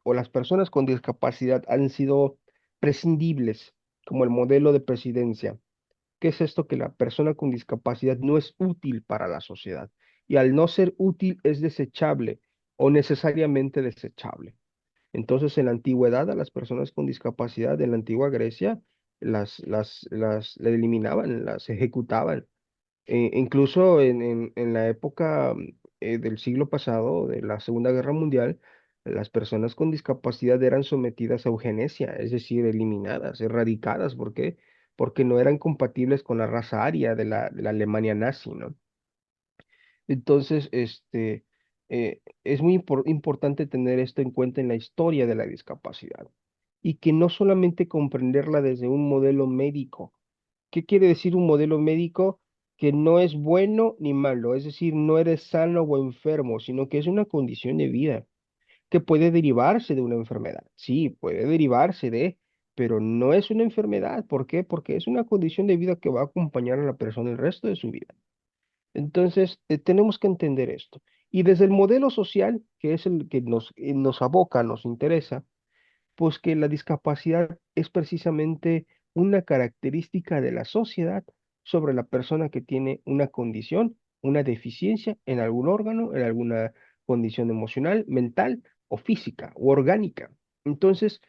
o las personas con discapacidad han sido prescindibles, como el modelo de presidencia. ¿Qué es esto? Que la persona con discapacidad no es útil para la sociedad y al no ser útil es desechable o necesariamente desechable. Entonces, en la antigüedad, a las personas con discapacidad, en la antigua Grecia, las eliminaban, las ejecutaban. Incluso en la época del siglo pasado, de la Segunda Guerra Mundial, las personas con discapacidad eran sometidas a eugenesia, es decir, eliminadas, erradicadas. ¿Por qué? Porque no eran compatibles con la raza aria de la Alemania nazi, ¿no? Entonces, es muy importante tener esto en cuenta en la historia de la discapacidad y que no solamente comprenderla desde un modelo médico. ¿Qué quiere decir un modelo médico? Que no es bueno ni malo, es decir, no eres sano o enfermo, sino que es una condición de vida que puede derivarse de una enfermedad. Sí, puede derivarse pero no es una enfermedad. ¿Por qué? Porque es una condición de vida que va a acompañar a la persona el resto de su vida. Entonces, tenemos que entender esto. Y desde el modelo social, que es el que nos aboca, nos interesa, pues que la discapacidad es precisamente una característica de la sociedad sobre la persona que tiene una condición, una deficiencia en algún órgano, en alguna condición emocional, mental o física o orgánica. Entonces,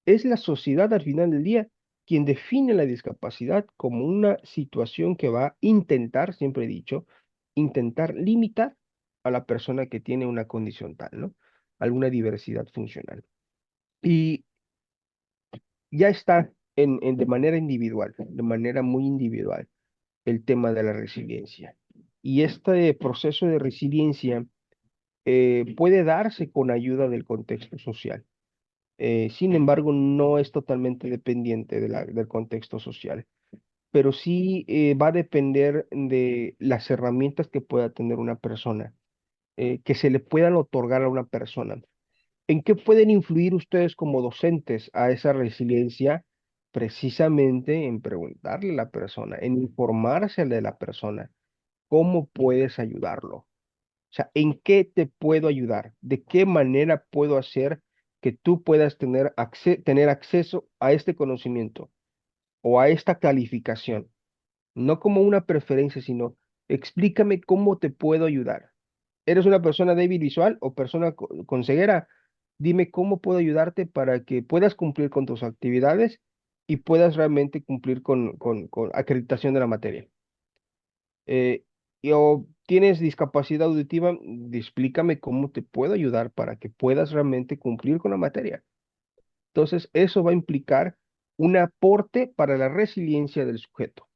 es la sociedad al final del día quien define la discapacidad como una situación que va a intentar, siempre he dicho, intentar limitar a la persona que tiene una condición tal, ¿no? Alguna diversidad funcional. Y ya está de manera individual, de manera muy individual, el tema de la resiliencia. Y este proceso de resiliencia puede darse con ayuda del contexto social. Sin embargo, no es totalmente dependiente del contexto social, pero sí va a depender de las herramientas que pueda tener una persona, que se le puedan otorgar a una persona. ¿En qué pueden influir ustedes como docentes a esa resiliencia? Precisamente en preguntarle a la persona, en informarse de la persona, cómo puedes ayudarlo. O sea, ¿en qué te puedo ayudar? ¿De qué manera puedo hacer que tú puedas tener acceso a este conocimiento o a esta calificación? No como una preferencia, sino explícame cómo te puedo ayudar. ¿Eres una persona débil visual o persona con ceguera? Dime cómo puedo ayudarte para que puedas cumplir con tus actividades y puedas realmente cumplir con acreditación de la materia. O tienes discapacidad auditiva, explícame cómo te puedo ayudar para que puedas realmente cumplir con la materia. Entonces, eso va a implicar un aporte para la resiliencia del sujeto.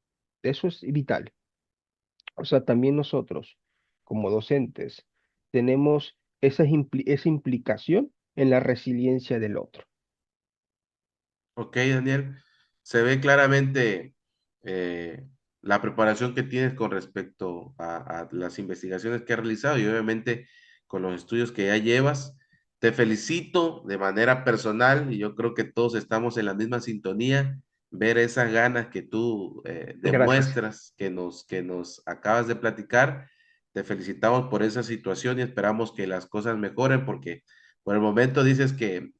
Eso es vital. O sea, también nosotros, como docentes, tenemos esa implicación en la resiliencia del otro. Ok, Daniel, se ve claramente eh, la preparación que tienes con respecto a las investigaciones que has realizado y obviamente con los estudios que ya llevas. Te felicito de manera personal y yo creo que todos estamos en la misma sintonía. Ver esas ganas que tú Gracias. demuestras, que nos acabas de platicar. Te felicitamos por esa situación y esperamos que las cosas mejoren porque por el momento dices que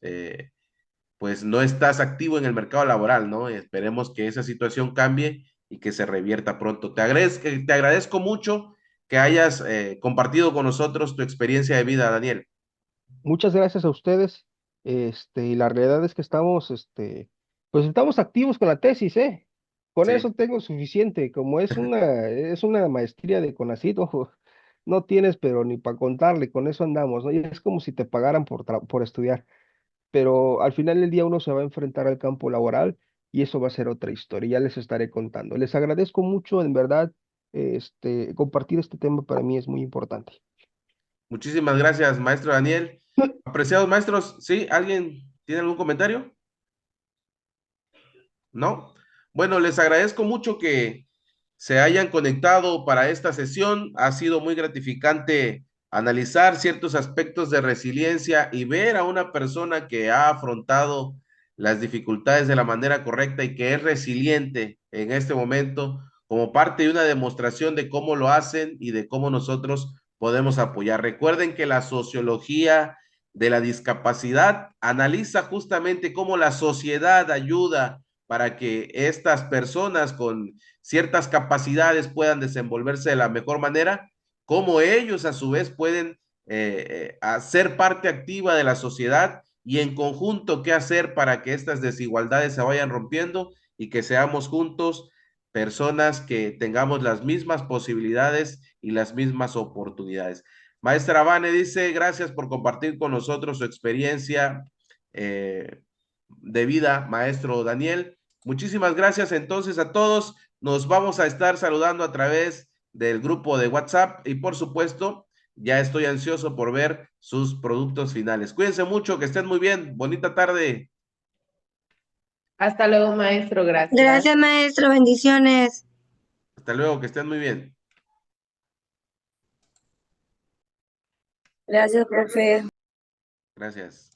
pues no estás activo en el mercado laboral, ¿no? Esperemos que esa situación cambie y que se revierta pronto. Te agradezco mucho que hayas compartido con nosotros tu experiencia de vida, Daniel. Muchas gracias a ustedes. Y la realidad es que pues estamos activos con la tesis, ¿eh? Con eso Sí. tengo suficiente. Como es una maestría de CONACYT, ojo, no tienes, pero ni para contarle, con eso andamos, ¿no? Y es como si te pagaran por estudiar. Pero al final del día uno se va a enfrentar al campo laboral y eso va a ser otra historia. Ya les estaré contando. Les agradezco mucho, en verdad, compartir este tema para mí es muy importante. Muchísimas gracias, maestro Daniel. Apreciados maestros, ¿sí? ¿Alguien tiene algún comentario? ¿No? Bueno, les agradezco mucho que se hayan conectado para esta sesión. Ha sido muy gratificante analizar ciertos aspectos de resiliencia y ver a una persona que ha afrontado las dificultades de la manera correcta y que es resiliente en este momento como parte de una demostración de cómo lo hacen y de cómo nosotros podemos apoyar. Recuerden que la sociología de la discapacidad analiza justamente cómo la sociedad ayuda para que estas personas con ciertas capacidades puedan desenvolverse de la mejor manera, cómo ellos a su vez pueden ser parte activa de la sociedad y en conjunto qué hacer para que estas desigualdades se vayan rompiendo y que seamos juntos personas que tengamos las mismas posibilidades y las mismas oportunidades. Maestra Vane dice, gracias por compartir con nosotros su experiencia de vida, maestro Daniel. Muchísimas gracias entonces a todos. Nos vamos a estar saludando a través del grupo de WhatsApp y por supuesto, ya estoy ansioso por ver sus productos finales. Cuídense mucho, que estén muy bien. Bonita tarde. Hasta luego, maestro. Gracias. Gracias, maestro. Bendiciones. Hasta luego, que estén muy bien. Gracias, profe. Gracias.